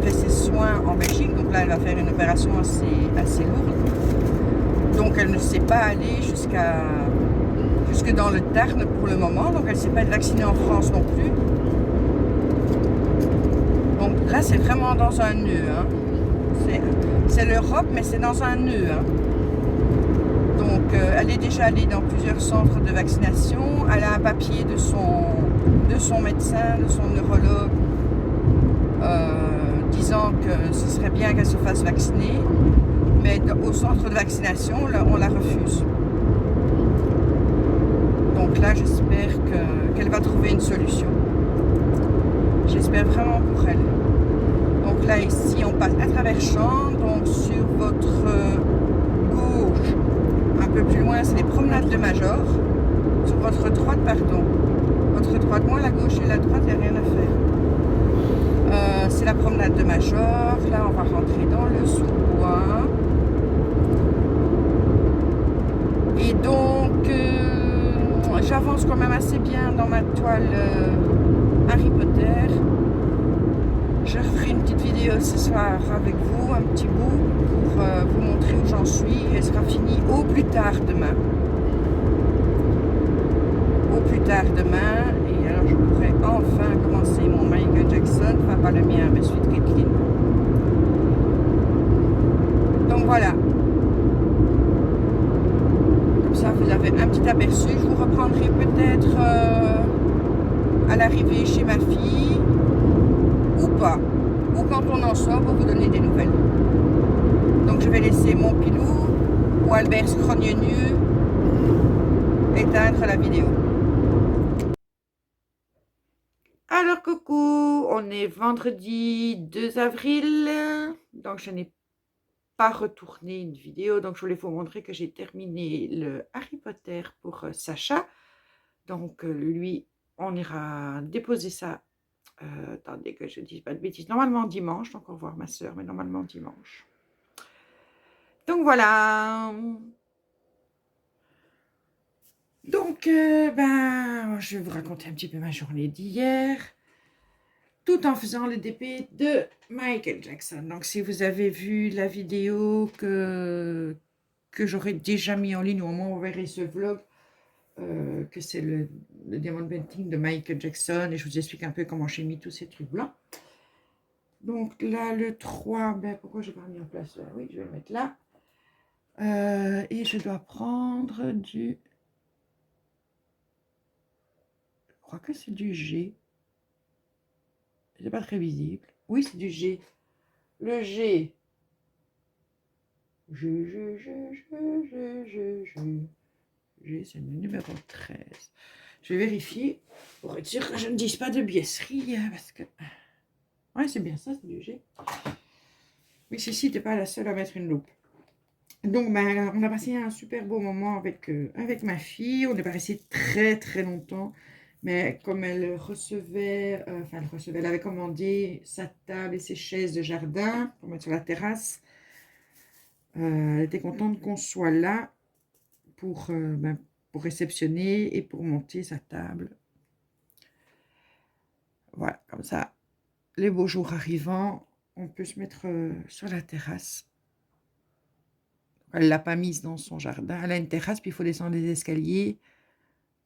fait ses soins en Belgique. Donc là, elle va faire une opération assez lourde. Donc elle ne sait pas aller jusque dans le Tarn pour le moment. Donc elle ne sait pas être vaccinée en France non plus. Donc là, c'est vraiment dans un nœud. Hein. C'est l'Europe, mais c'est dans un nœud. Hein. Donc elle est déjà allée dans plusieurs centres de vaccination. Elle a un papier de son médecin, de son neurologue, disant que ce serait bien qu'elle se fasse vacciner. Mais au centre de vaccination, on la refuse. Donc là, j'espère qu'elle va trouver une solution. J'espère vraiment pour elle. Donc là, ici, on passe à travers champs. Donc sur votre gauche, un peu plus loin, c'est les promenades de Major. Sur votre droite, pardon. Votre droite, moi, la gauche et la droite, il n'y a rien à faire. C'est la promenade de Major. Là, on va rentrer dans le sous-bois. Et donc, j'avance quand même assez bien dans ma toile Harry Potter. Je referai une petite vidéo ce soir avec vous, un petit bout, pour vous montrer où j'en suis. Elle sera finie au plus tard demain. Au plus tard demain. Et alors, je pourrai enfin commencer mon Michael Jackson. Enfin, pas le mien, mais celui de Kathleen. Donc voilà. Comme ça, vous avez un petit aperçu. Je vous reprendrai peut-être à l'arrivée chez ma fille. Ou pas, ou quand on en sort pour vous donner des nouvelles. Donc je vais laisser mon pilou ou Albert Scrogneux éteindre la vidéo. Alors coucou, on est vendredi 2 avril, donc je n'ai pas retourné une vidéo, donc je voulais vous montrer que j'ai terminé le Harry Potter pour Sacha. Donc lui, on ira déposer ça. Attendez que je ne dise pas de bêtises. Normalement dimanche, donc on va voir ma soeur, mais normalement dimanche. Donc voilà. Donc, je vais vous raconter un petit peu ma journée d'hier, tout en faisant le DP de Michael Jackson. Donc, si vous avez vu la vidéo que j'aurais déjà mis en ligne, au moment où vous verrez ce vlog, que c'est le Diamond Painting de Michael Jackson, et je vous explique un peu comment j'ai mis tous ces trucs blancs. Donc là, le 3, pourquoi je n'ai pas mis en place? Oui, je vais le mettre là. Et je dois prendre du... Je crois que c'est du G. C'est pas très visible. Oui, c'est du G. Le G. G, c'est le numéro 13. Je vais vérifier Pour être sûr que je ne dise pas de biaiserie, parce que... Ouais, c'est bien ça, c'est du G. Oui, si, t'es pas la seule à mettre une loupe. Donc, ben, on a passé un super beau moment avec ma fille. On n'est pas resté très, très longtemps. Mais comme elle recevait, elle avait commandé sa table et ses chaises de jardin pour mettre sur la terrasse. Elle était contente qu'on soit là pour réceptionner et pour monter sa table. Voilà, comme ça, les beaux jours arrivant, on peut se mettre sur la terrasse. Elle ne l'a pas mise dans son jardin. Elle a une terrasse, puis il faut descendre les escaliers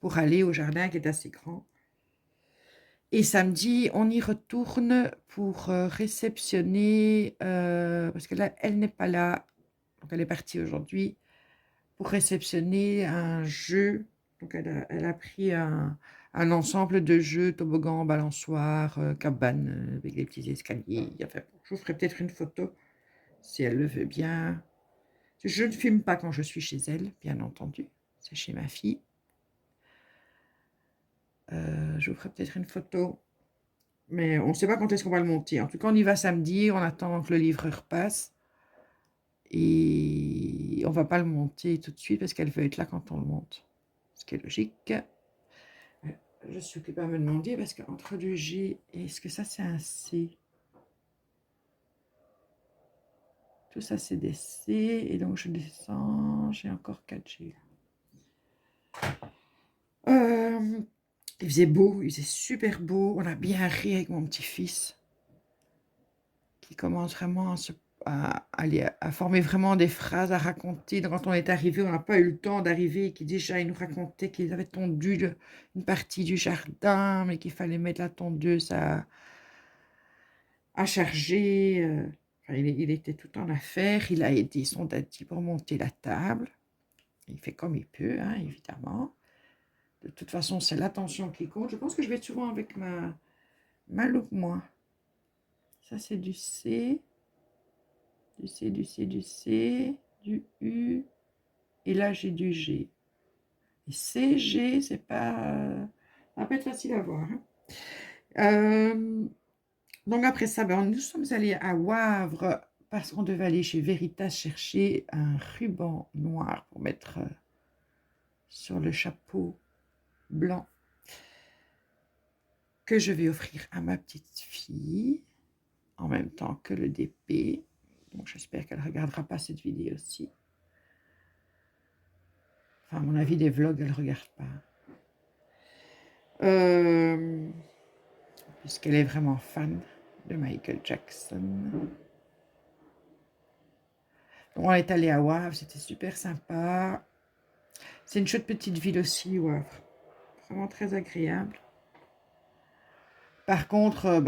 pour aller au jardin qui est assez grand. Et samedi, on y retourne pour réceptionner, parce que là, elle n'est pas là, donc elle est partie aujourd'hui, pour réceptionner un jeu. Donc elle a pris un ensemble de jeux, toboggan, balançoire, cabane, avec des petits escaliers. Enfin, je vous ferai peut-être une photo, si elle le veut bien. Je ne filme pas quand je suis chez elle, bien entendu. C'est chez ma fille. Je vous ferai peut-être une photo. Mais on ne sait pas quand est-ce qu'on va le monter. En tout cas, on y va samedi, on attend que le livreur passe. Et on ne va pas le monter tout de suite parce qu'elle veut être là quand on le monte. Ce qui est logique. Je suis occupée à me demander parce qu'entre le G, est-ce que ça c'est un C? Tout ça c'est des C. Et donc je descends, j'ai encore 4G. Il faisait beau, il faisait super beau. On a bien ri avec mon petit-fils qui commence vraiment à former vraiment des phrases, à raconter. Donc, quand on est arrivé, on n'a pas eu le temps d'arriver, qui déjà, il nous racontait qu'ils avaient tondu une partie du jardin, mais qu'il fallait mettre la tondeuse à charger. Il était tout en affaires. Il a aidé son daddy pour monter la table. Il fait comme il peut, hein, évidemment. De toute façon, c'est l'attention qui compte. Je pense que je vais être souvent avec ma loupe, moi. Ça, c'est du C. Du C, du C, du C, du U. Et là, j'ai du G. Et C, G, c'est pas... ça va pas être facile à voir. Hein. Donc, après ça, nous sommes allés à Wavre parce qu'on devait aller chez Veritas chercher un ruban noir pour mettre sur le chapeau blanc que je vais offrir à ma petite fille en même temps que le DP. Donc, j'espère qu'elle ne regardera pas cette vidéo aussi. Enfin, à mon avis, des vlogs, elle ne regarde pas. Puisqu'elle est vraiment fan de Michael Jackson. Donc, on est allé à Wavre, c'était super sympa. C'est une chouette petite ville aussi, Wavre. Vraiment très agréable. Par contre,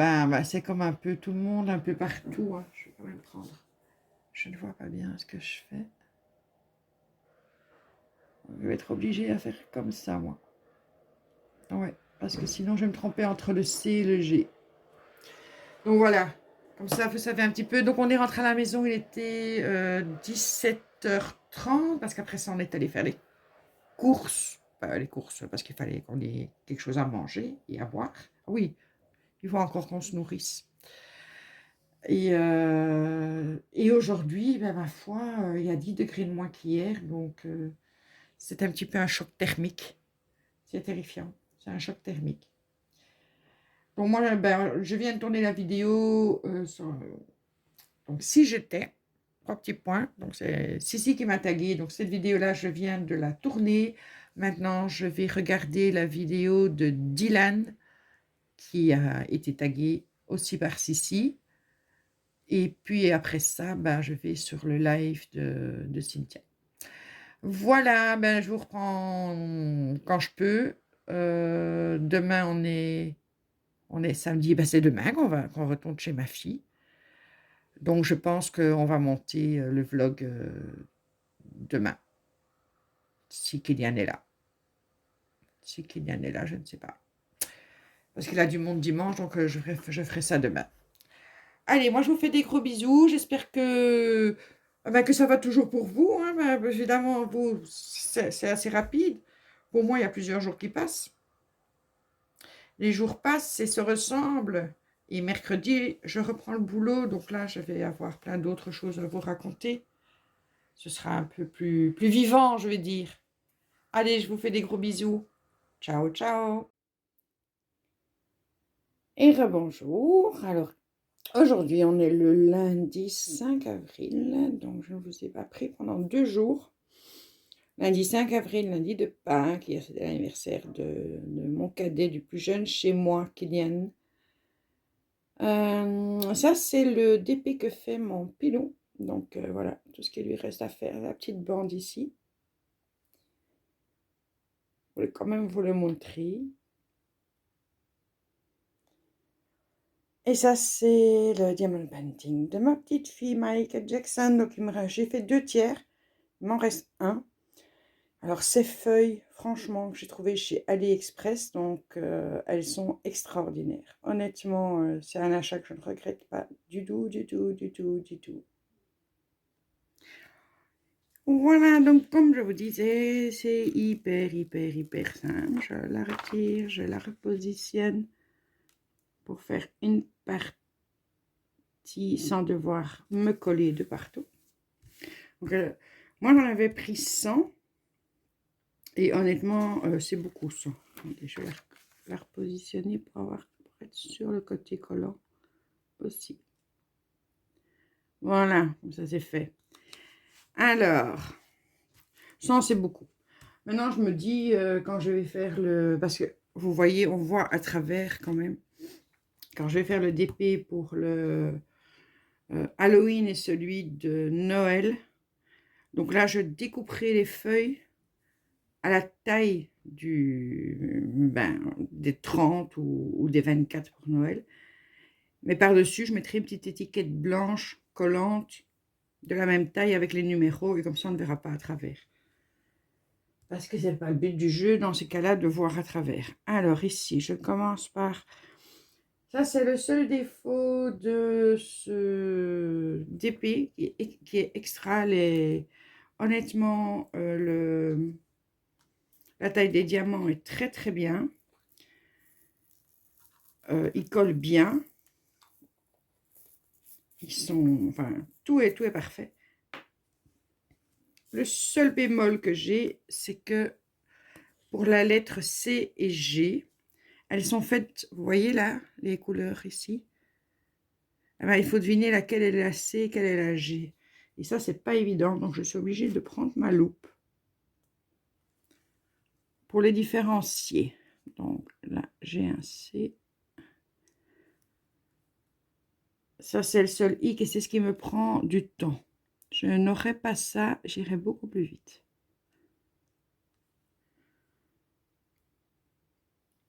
c'est comme un peu tout le monde, un peu partout. Hein. Je vais quand même prendre. Je ne vois pas bien ce que je fais. Je vais être obligée à faire comme ça, moi. Ouais, parce que sinon, je vais me tromper entre le C et le G. Donc, voilà. Comme ça, vous savez un petit peu. Donc, on est rentré à la maison, il était 17h30, parce qu'après ça, on est allé faire les courses. Enfin, les courses, parce qu'il fallait qu'on ait quelque chose à manger et à boire. Oui, il faut encore qu'on se nourrisse. Et aujourd'hui, ma foi, il y a 10 degrés de moins qu'hier, donc c'est un petit peu un choc thermique. C'est terrifiant, c'est un choc thermique. Donc moi, je viens de tourner la vidéo donc si j'étais, 3 petits points, donc c'est Sissi qui m'a tagué, donc cette vidéo-là, je viens de la tourner. Maintenant, je vais regarder la vidéo de Dylan, qui a été tagué aussi par Sissi. Et puis après ça, je vais sur le live de Cynthia. Voilà, je vous reprends quand je peux. Demain, on est samedi. C'est demain qu'on retourne chez ma fille. Donc, je pense qu'on va monter le vlog demain. Si Kylian est là. Si Kylian est là, je ne sais pas. Parce qu'il a du monde dimanche, donc je ferai ça demain. Allez, moi, je vous fais des gros bisous. J'espère que ça va toujours pour vous. Hein. Évidemment, vous, c'est assez rapide. Pour moi, il y a plusieurs jours qui passent. les jours passent et se ressemblent. Et mercredi, je reprends le boulot. Donc là, je vais avoir plein d'autres choses à vous raconter. Ce sera un peu plus vivant, je vais dire. Allez, je vous fais des gros bisous. Ciao, ciao. Et rebonjour. Alors, aujourd'hui, on est le lundi 5 avril. Donc, je ne vous ai pas pris pendant 2 jours. Lundi 5 avril, lundi de Pâques. Hier, c'était l'anniversaire de mon cadet du plus jeune chez moi, Kylian. Ça, c'est le DP que fait mon pilon. Donc, voilà, tout ce qui lui reste à faire. La petite bande ici. Je voulais quand même vous le montrer. Et ça, c'est le diamond painting de ma petite fille Michael Jackson. Donc, j'ai fait 2 tiers. Il m'en reste un. Alors, ces feuilles, franchement, que j'ai trouvées chez AliExpress, donc elles sont extraordinaires. Honnêtement, c'est un achat que je ne regrette pas du tout, du tout, du tout, du tout. Voilà, donc comme je vous disais, c'est hyper, hyper, hyper simple. Je la retire, je la repositionne pour faire une partie sans devoir me coller de partout. Donc, moi, j'en avais pris 100 et honnêtement, c'est beaucoup ça. Attendez, je vais la repositionner pour être sur le côté collant aussi. Voilà, comme ça c'est fait. Alors, 100 c'est beaucoup. Maintenant, je me dis, quand je vais faire le... Parce que, vous voyez, on voit à travers quand même. Quand je vais faire le DP pour le Halloween et celui de Noël. Donc là, je découperai les feuilles à la taille des 30 ou des 24 pour Noël. Mais par-dessus, je mettrai une petite étiquette blanche collante de la même taille avec les numéros. Et comme ça, on ne verra pas à travers. Parce que c'est pas le but du jeu, dans ces cas-là, de voir à travers. Alors ici, je commence par... Ça, c'est le seul défaut de ce DP qui est extra. Honnêtement, la taille des diamants est très très bien. Ils collent bien. Ils sont... Enfin, tout est parfait. Le seul bémol que j'ai, c'est que pour la lettre C et G, elles sont faites, vous voyez là, les couleurs ici. Eh ben, il faut deviner laquelle est la C et quelle est la G. Et ça, c'est pas évident, donc je suis obligée de prendre ma loupe pour les différencier. Donc là, j'ai un C. Ça, c'est le seul hic et c'est ce qui me prend du temps. Je n'aurais pas ça, j'irais beaucoup plus vite.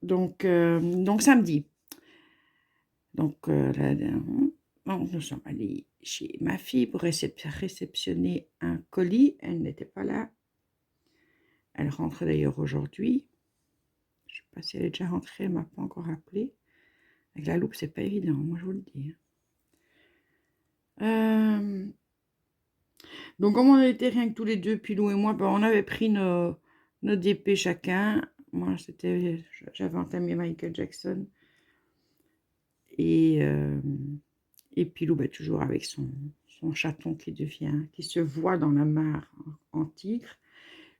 Donc samedi. Donc là, nous sommes allés chez ma fille pour réceptionner un colis. Elle n'était pas là. Elle rentre d'ailleurs aujourd'hui. Je ne sais pas si elle est déjà rentrée, elle ne m'a pas encore appelé. Avec la loupe, c'est pas évident, moi je vous le dis. Donc comme on était rien que tous les deux, Pilou et moi, ben, on avait pris nos DP chacun. Moi, j'avais entamé Michael Jackson. Et Pilou, ben, toujours avec son chaton qui se voit dans la mare en tigre.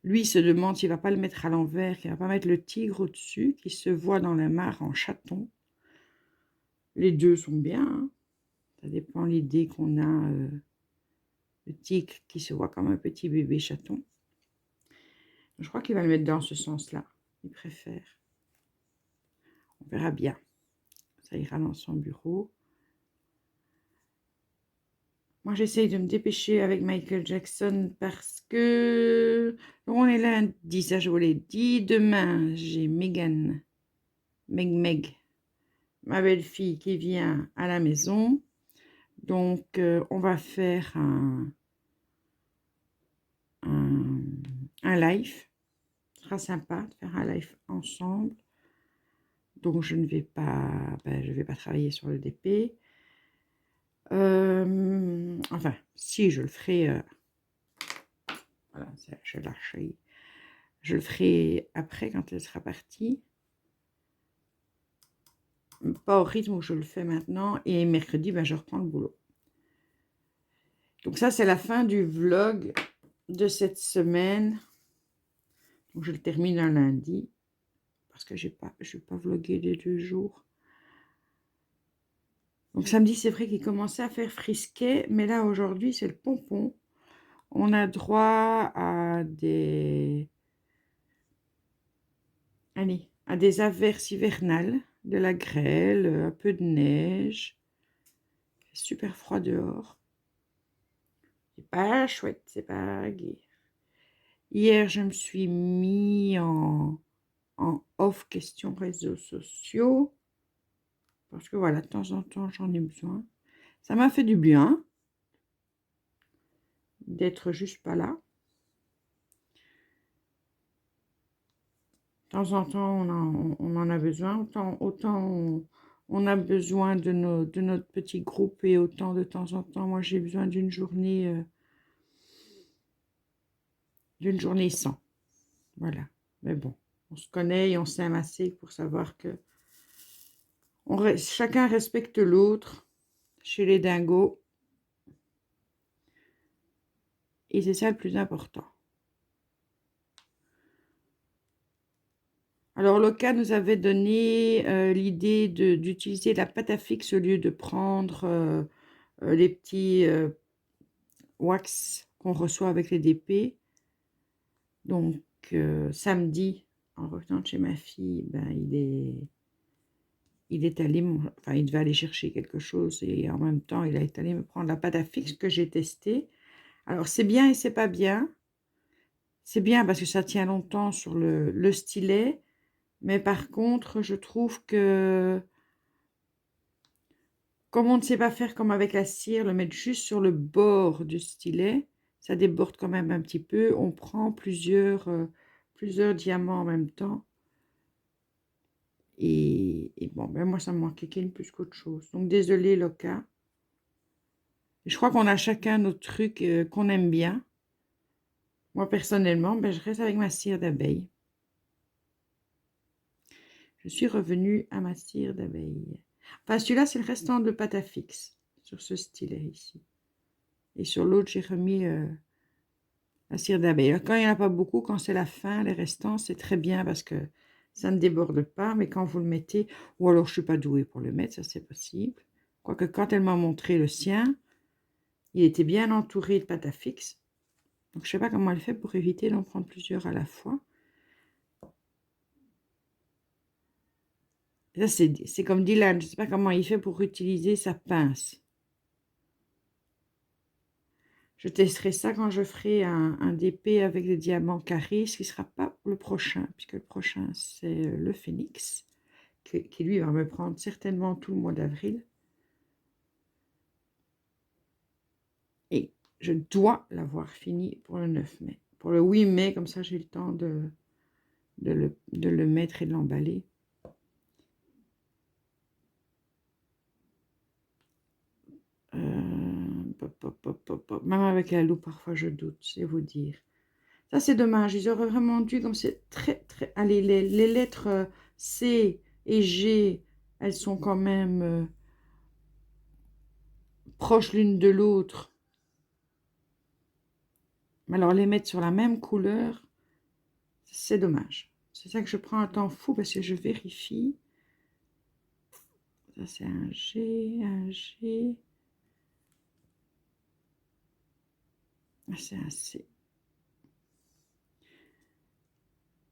Lui, il se demande s'il ne va pas le mettre à l'envers, qu'il ne va pas mettre le tigre au-dessus, qui se voit dans la mare en chaton. Les deux sont bien, hein. Ça dépend l'idée qu'on a. Le tigre qui se voit comme un petit bébé chaton. Je crois qu'il va le mettre dans ce sens-là. Il préfère. On verra bien. Ça ira dans son bureau. Moi, j'essaye de me dépêcher avec Michael Jackson parce que... On est lundi, ça je vous l'ai dit. Demain, j'ai Meg, ma belle-fille qui vient à la maison. Donc, on va faire un live. Ce sera sympa de faire un live ensemble. Donc, je ne vais pas, je vais pas travailler sur le DP. Enfin, si, je le ferai... voilà, je lâche. Je le ferai après, quand elle sera partie. pas au rythme où je le fais maintenant. Et mercredi, ben, je reprends le boulot. Donc ça, c'est la fin du vlog de cette semaine. Donc je le termine un lundi. Parce que je n'ai pas vlogué les 2 jours. Donc samedi, c'est vrai qu'il commençait à faire frisquet. Mais là, aujourd'hui, c'est le pompon. On a droit à des... Allez, à des averses hivernales. De la grêle, un peu de neige. C'est super froid dehors. C'est pas chouette, c'est pas gai. Hier, je me suis mis en off question réseaux sociaux. Parce que voilà, de temps en temps, j'en ai besoin. Ça m'a fait du bien d'être juste pas là. De temps en temps, on en a besoin. Autant on a besoin de notre petit groupe et autant de temps en temps, moi, j'ai besoin d'une journée sans. Voilà. Mais bon, on se connaît et on s'aime assez pour savoir que chacun respecte l'autre chez les dingos. Et c'est ça le plus important. Alors, Loca nous avait donné l'idée d'utiliser la pâte à fixe au lieu de prendre les petits wax qu'on reçoit avec les DP. Donc, samedi, en revenant de chez ma fille, ben, il est allé, enfin, il devait aller chercher quelque chose et en même temps, il est allé me prendre la pâte à fixe que j'ai testée. Alors, c'est bien et c'est pas bien. C'est bien parce que ça tient longtemps sur le stylet. Mais par contre, je trouve que, comme on ne sait pas faire comme avec la cire, le mettre juste sur le bord du stylet, ça déborde quand même un petit peu. On prend plusieurs diamants en même temps. Et bon, ben moi, ça me manquait plus qu'autre chose. Donc, désolé, Loca. Je crois qu'on a chacun notre truc qu'on aime bien. Moi, personnellement, ben, je reste avec ma cire d'abeille. Je suis revenue à ma cire d'abeille. Enfin, celui-là, c'est le restant de pâte à fixe sur ce stylet ici. Et sur l'autre, j'ai remis la cire d'abeille. Quand il n'y en a pas beaucoup, quand c'est la fin, les restants, c'est très bien parce que ça ne déborde pas. Mais quand vous le mettez, ou alors je ne suis pas douée pour le mettre, ça c'est possible. Quoique quand elle m'a montré le sien, il était bien entouré de pâte à fixe. Donc je ne sais pas comment elle fait pour éviter d'en prendre plusieurs à la fois. Ça, c'est comme Dylan, je ne sais pas comment il fait pour utiliser sa pince. Je testerai ça quand je ferai un DP avec des diamants carrés, ce qui ne sera pas le prochain, puisque le prochain, c'est le Phénix, qui lui va me prendre certainement tout le mois d'avril. Et je dois l'avoir fini pour le 9 mai. Pour le 8 mai, comme ça j'ai le temps de le mettre et de l'emballer. Même avec la loupe, parfois je doute, c'est vous dire. Ça, c'est dommage. Ils auraient vraiment dû, comme c'est très, très... Allez, les lettres C et G, elles sont quand même proches l'une de l'autre. Mais alors, les mettre sur la même couleur, c'est dommage. C'est ça que je prends un temps fou parce que je vérifie. Ça, c'est un G, un G. C'est un C.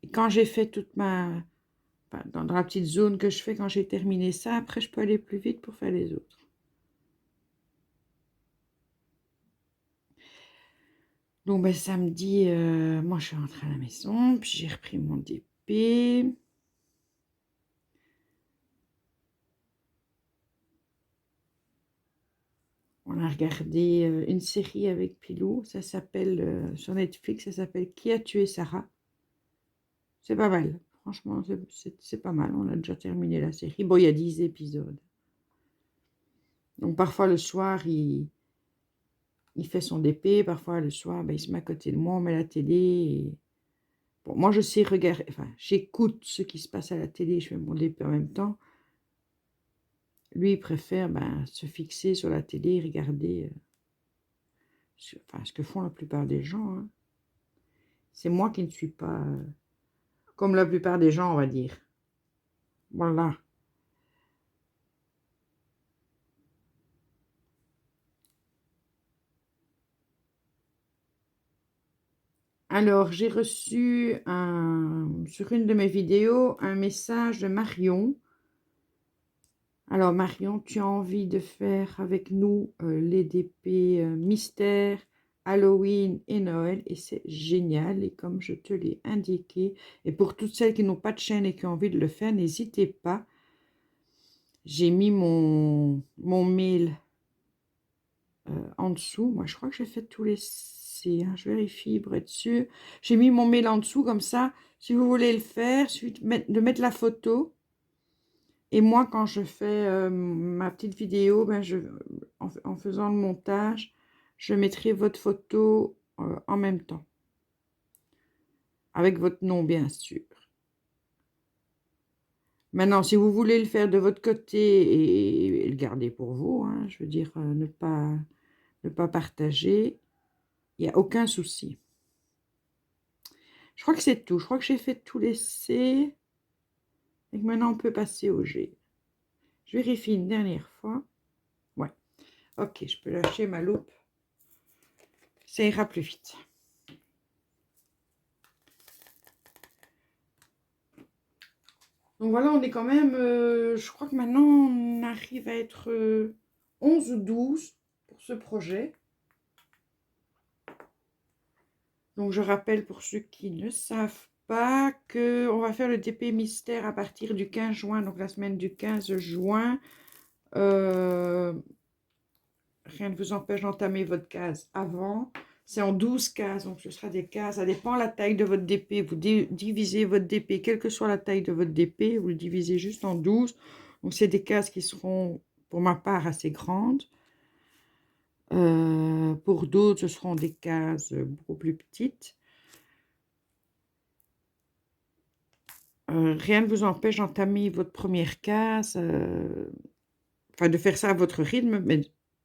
Et quand j'ai fait toute ma... Dans la petite zone que je fais, quand j'ai terminé ça, après, je peux aller plus vite pour faire les autres. Donc, ben, samedi, moi, je suis rentrée à la maison, puis j'ai repris mon DP. On a regardé une série avec Pilou, ça s'appelle, sur Netflix, ça s'appelle Qui a tué Sarah? C'est pas mal, franchement, c'est pas mal. On a déjà terminé la série. Bon, il y a 10 épisodes. Donc, parfois, le soir, il fait son DP, parfois, le soir, ben, il se met à côté de moi, on met la télé. Et... Bon, moi, je sais regarder, enfin, j'écoute ce qui se passe à la télé, je fais mon DP en même temps. Lui, il préfère se fixer sur la télé et regarder ce que font la plupart des gens. Hein. C'est moi qui ne suis pas comme la plupart des gens, on va dire. Voilà. Alors, j'ai reçu sur une de mes vidéos un message de Marion. Alors, Marion, tu as envie de faire avec nous les DP mystères, Halloween et Noël, et c'est génial. Et comme je te l'ai indiqué, et pour toutes celles qui n'ont pas de chaîne et qui ont envie de le faire, n'hésitez pas. J'ai mis mon mail en dessous. Moi, je crois que j'ai fait tous les C. Hein. Je vérifie pour être sûre. J'ai mis mon mail en dessous comme ça. Si vous voulez le faire, il suffit de mettre la photo. Et moi, quand je fais ma petite vidéo, en faisant le montage, je mettrai votre photo en même temps. Avec votre nom, bien sûr. Maintenant, si vous voulez le faire de votre côté et le garder pour vous, hein, je veux dire, ne pas partager, il n'y a aucun souci. Je crois que c'est tout. Je crois que j'ai fait tous les C. Et que maintenant, on peut passer au G. Je vérifie une dernière fois. Ouais. Ok, je peux lâcher ma loupe. Ça ira plus vite. Donc voilà, on est quand même... je crois que maintenant, on arrive à être 11 ou 12 pour ce projet. Donc je rappelle pour ceux qui ne savent pas qu'on va faire le DP mystère à partir du 15 juin, donc la semaine du 15 juin. Rien ne vous empêche d'entamer votre case avant. C'est en 12 cases, donc ce sera des cases. Ça dépend de la taille de votre DP. Vous divisez votre DP, quelle que soit la taille de votre DP, vous le divisez juste en 12. Donc c'est des cases qui seront, pour ma part, assez grandes. Pour d'autres, ce seront des cases beaucoup plus petites. Rien ne vous empêche d'entamer votre première case, de faire ça à votre rythme, mais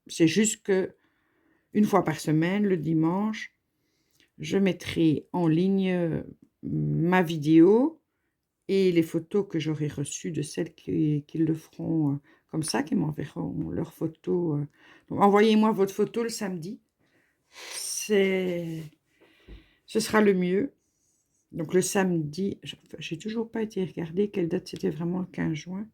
c'est juste que une fois par semaine, le dimanche, je mettrai en ligne ma vidéo et les photos que j'aurai reçues de celles qui le feront comme ça, qui m'enverront leurs photos. Donc, envoyez-moi votre photo le samedi. Ce sera le mieux. Donc le samedi, j'ai toujours pas été regarder quelle date c'était vraiment le 15 juin.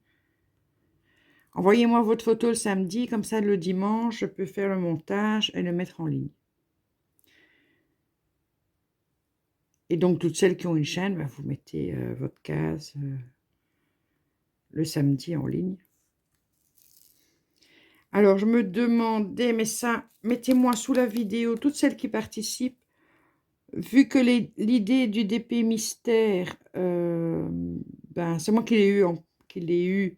Envoyez-moi votre photo le samedi, comme ça le dimanche, je peux faire le montage et le mettre en ligne. Et donc, toutes celles qui ont une chaîne, vous mettez votre case le samedi en ligne. Alors, je me demandais, mais ça, mettez-moi sous la vidéo toutes celles qui participent. Vu que l'idée du DP mystère, c'est moi qui l'ai eu.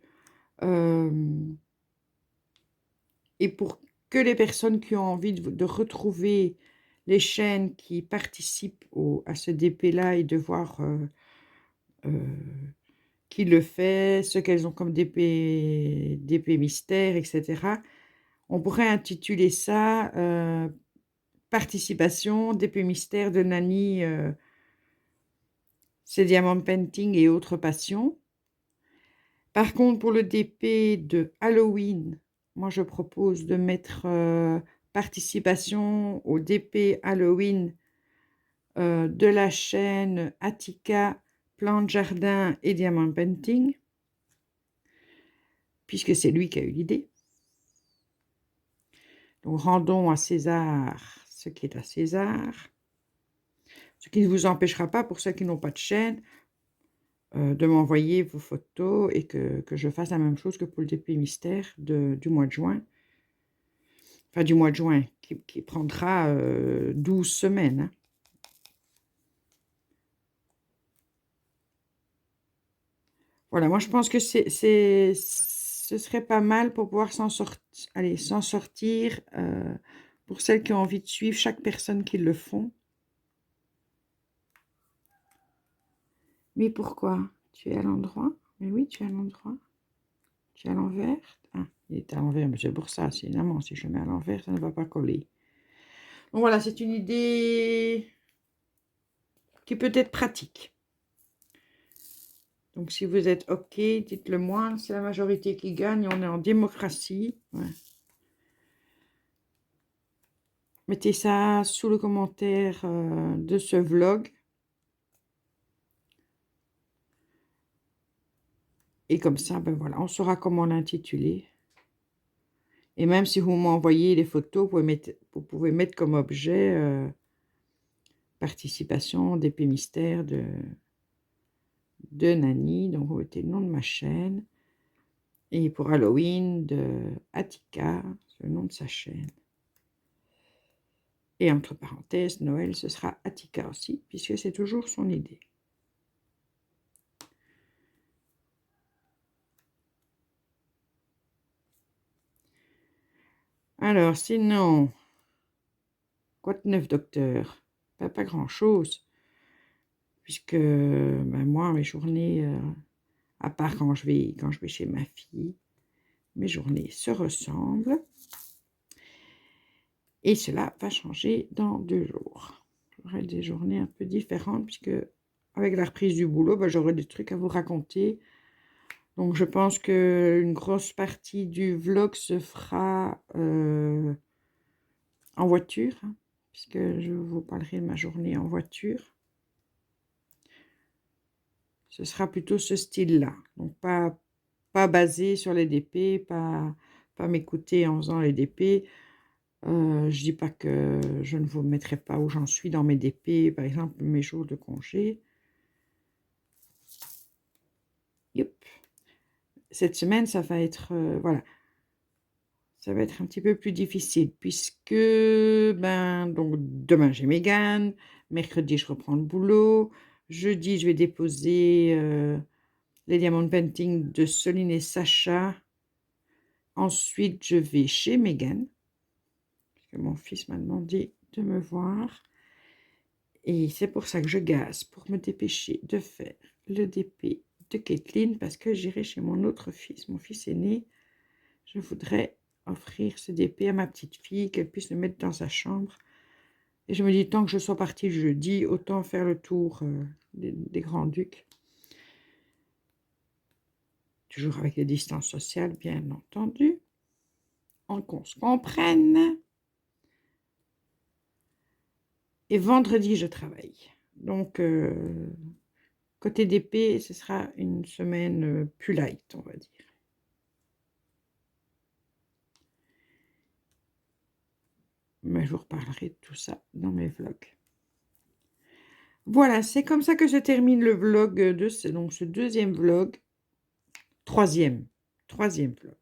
Et pour que les personnes qui ont envie de retrouver les chaînes qui participent à ce DP-là et de voir qui le fait, ce qu'elles ont comme DP mystère, etc. On pourrait intituler ça Participation, DP mystère de Nani, ses diamant painting et autres passions. Par contre, pour le DP de Halloween, moi je propose de mettre participation au DP Halloween de la chaîne Attica, Plantes Jardin et Diamant Painting, puisque c'est lui qui a eu l'idée. Donc rendons à César ce qui est à César, ce qui ne vous empêchera pas, pour ceux qui n'ont pas de chaîne, de m'envoyer vos photos et que je fasse la même chose que pour le DP mystère du mois de juin. Enfin, du mois de juin, qui prendra 12 semaines. Hein. Voilà, moi je pense que ce serait pas mal pour pouvoir s'en sortir pour celles qui ont envie de suivre chaque personne qui le font. Mais pourquoi? Tu es à l'endroit? Mais oui, tu es à l'endroit. C'est à l'envers. Ah, il est à l'envers, mais c'est pour ça, évidemment, si je le mets à l'envers, ça ne va pas coller. Donc voilà, c'est une idée qui peut être pratique. Donc si vous êtes OK, dites-le moi, c'est la majorité qui gagne, on est en démocratie. Ouais. Mettez ça sous le commentaire de ce vlog. Et comme ça, ben voilà, on saura comment l'intituler. Et même si vous m'envoyez les photos, vous pouvez mettre comme objet participation d'épée mystère de Nani. Donc vous mettez le nom de ma chaîne. Et pour Halloween de Attica, c'est le nom de sa chaîne. Et entre parenthèses, Noël, ce sera Attica aussi, puisque c'est toujours son idée. Alors, sinon, quoi de neuf, docteur? Pas grand-chose, puisque ben, moi, mes journées, à part quand je vais chez ma fille, mes journées se ressemblent. Et cela va changer dans 2 jours. J'aurai des journées un peu différentes, puisque avec la reprise du boulot, ben, j'aurai des trucs à vous raconter. Donc, je pense qu'une grosse partie du vlog se fera en voiture, hein, puisque je vous parlerai de ma journée en voiture. Ce sera plutôt ce style-là. Donc, pas basé sur les DP, pas m'écouter en faisant les DP. Je dis pas que je ne vous mettrai pas où j'en suis dans mes DP, par exemple mes jours de congé. Yep. Cette semaine, ça va être, voilà, ça va être un petit peu plus difficile, puisque, ben, donc, demain, j'ai Mégane, mercredi, je reprends le boulot, jeudi, je vais déposer les diamond painting de Soline et Sacha, ensuite, je vais chez Mégane, parce que mon fils m'a demandé de me voir, et c'est pour ça que je gaze, pour me dépêcher de faire le DP de Kathleen, parce que j'irai chez mon autre fils, mon fils aîné. Je voudrais offrir ce DP à ma petite fille, qu'elle puisse le mettre dans sa chambre. Et je me dis, tant que je sois partie le jeudi, autant faire le tour des Grands-Ducs. Toujours avec les distances sociales, bien entendu. Qu'on se comprenne. Et vendredi, je travaille. Donc, côté DP, ce sera une semaine plus light, on va dire. Mais je vous reparlerai de tout ça dans mes vlogs. Voilà, c'est comme ça que je termine le vlog de ce deuxième vlog. Troisième vlog.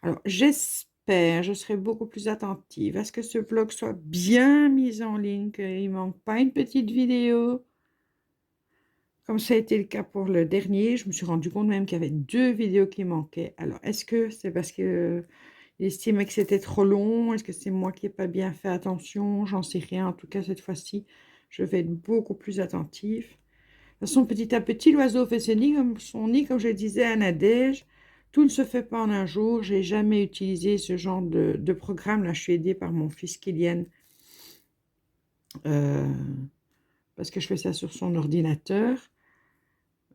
Alors, j'espère, je serai beaucoup plus attentive à ce que ce vlog soit bien mis en ligne, qu'il ne manque pas une petite vidéo. Comme ça a été le cas pour le dernier, je me suis rendu compte même qu'il y avait 2 vidéos qui manquaient. Alors, est-ce que c'est parce que il estimait que c'était trop long? Est-ce que c'est moi qui n'ai pas bien fait attention? J'en sais rien. En tout cas, cette fois-ci, je vais être beaucoup plus attentive. De toute façon, petit à petit, l'oiseau fait son nid, comme je le disais à Nadège. Tout ne se fait pas en un jour. Je n'ai jamais utilisé ce genre de programme. Là, je suis aidée par mon fils Kylian. Parce que je fais ça sur son ordinateur.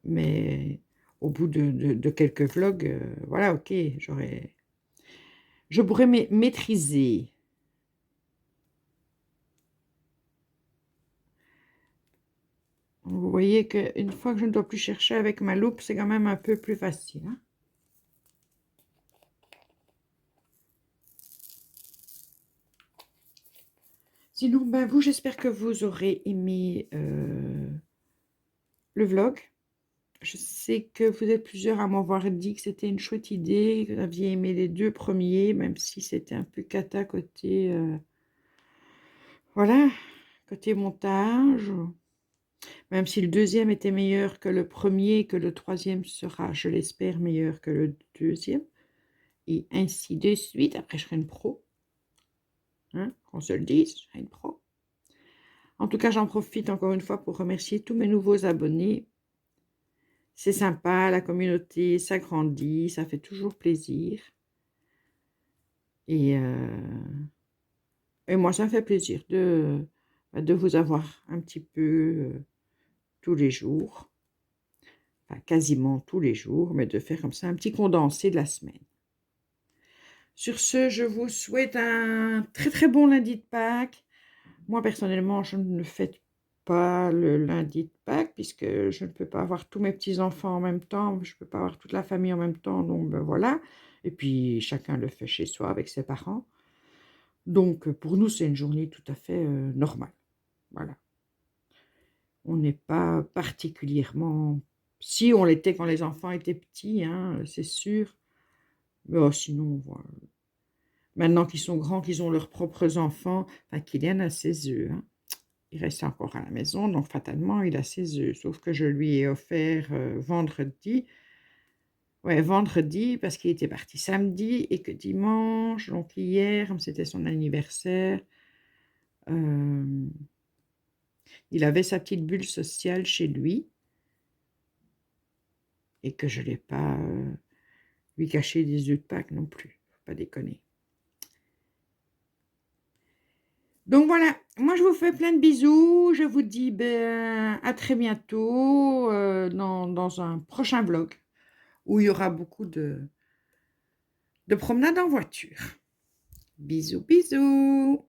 Mais au bout de quelques vlogs, voilà, ok, je pourrais maîtriser. Vous voyez qu'une fois que je ne dois plus chercher avec ma loupe, c'est quand même un peu plus facile. Hein. Sinon, ben vous, j'espère que vous aurez aimé le vlog. Je sais que vous êtes plusieurs à m'avoir dit que c'était une chouette idée, que vous aviez aimé les 2 premiers, même si c'était un peu cata côté, voilà, côté montage. Même si le deuxième était meilleur que le premier, que le troisième sera, je l'espère, meilleur que le deuxième. Et ainsi de suite. Après, je serai une pro. Hein, qu'on se le dise, je serai une pro. En tout cas, j'en profite encore une fois pour remercier tous mes nouveaux abonnés. C'est sympa, la communauté, ça grandit, ça fait toujours plaisir. Et, euh, et moi, ça me fait plaisir de vous avoir un petit peu tous les jours, enfin quasiment tous les jours, mais de faire comme ça un petit condensé de la semaine. Sur ce, je vous souhaite un très très bon lundi de Pâques. Moi, personnellement, je ne fête pas le lundi de Pâques puisque je ne peux pas avoir tous mes petits-enfants en même temps, je ne peux pas avoir toute la famille en même temps, donc ben voilà. Et puis, chacun le fait chez soi avec ses parents. Donc, pour nous, c'est une journée tout à fait normale. Voilà. On n'est pas particulièrement... Si, on l'était quand les enfants étaient petits, hein, c'est sûr. Mais sinon, voilà. Maintenant qu'ils sont grands, qu'ils ont leurs propres enfants, enfin, Kylian a ses œufs, hein. Il reste encore à la maison, donc fatalement, il a ses œufs. Sauf que je lui ai offert vendredi. Ouais, vendredi, parce qu'il était parti samedi, et que dimanche, donc hier, comme c'était son anniversaire, euh, il avait sa petite bulle sociale chez lui, et que je ne l'ai pas lui caché des œufs de Pâques non plus. Faut pas déconner. Donc voilà, moi je vous fais plein de bisous. Je vous dis ben, à très bientôt dans un prochain vlog où il y aura beaucoup de promenades en voiture. Bisous, bisous.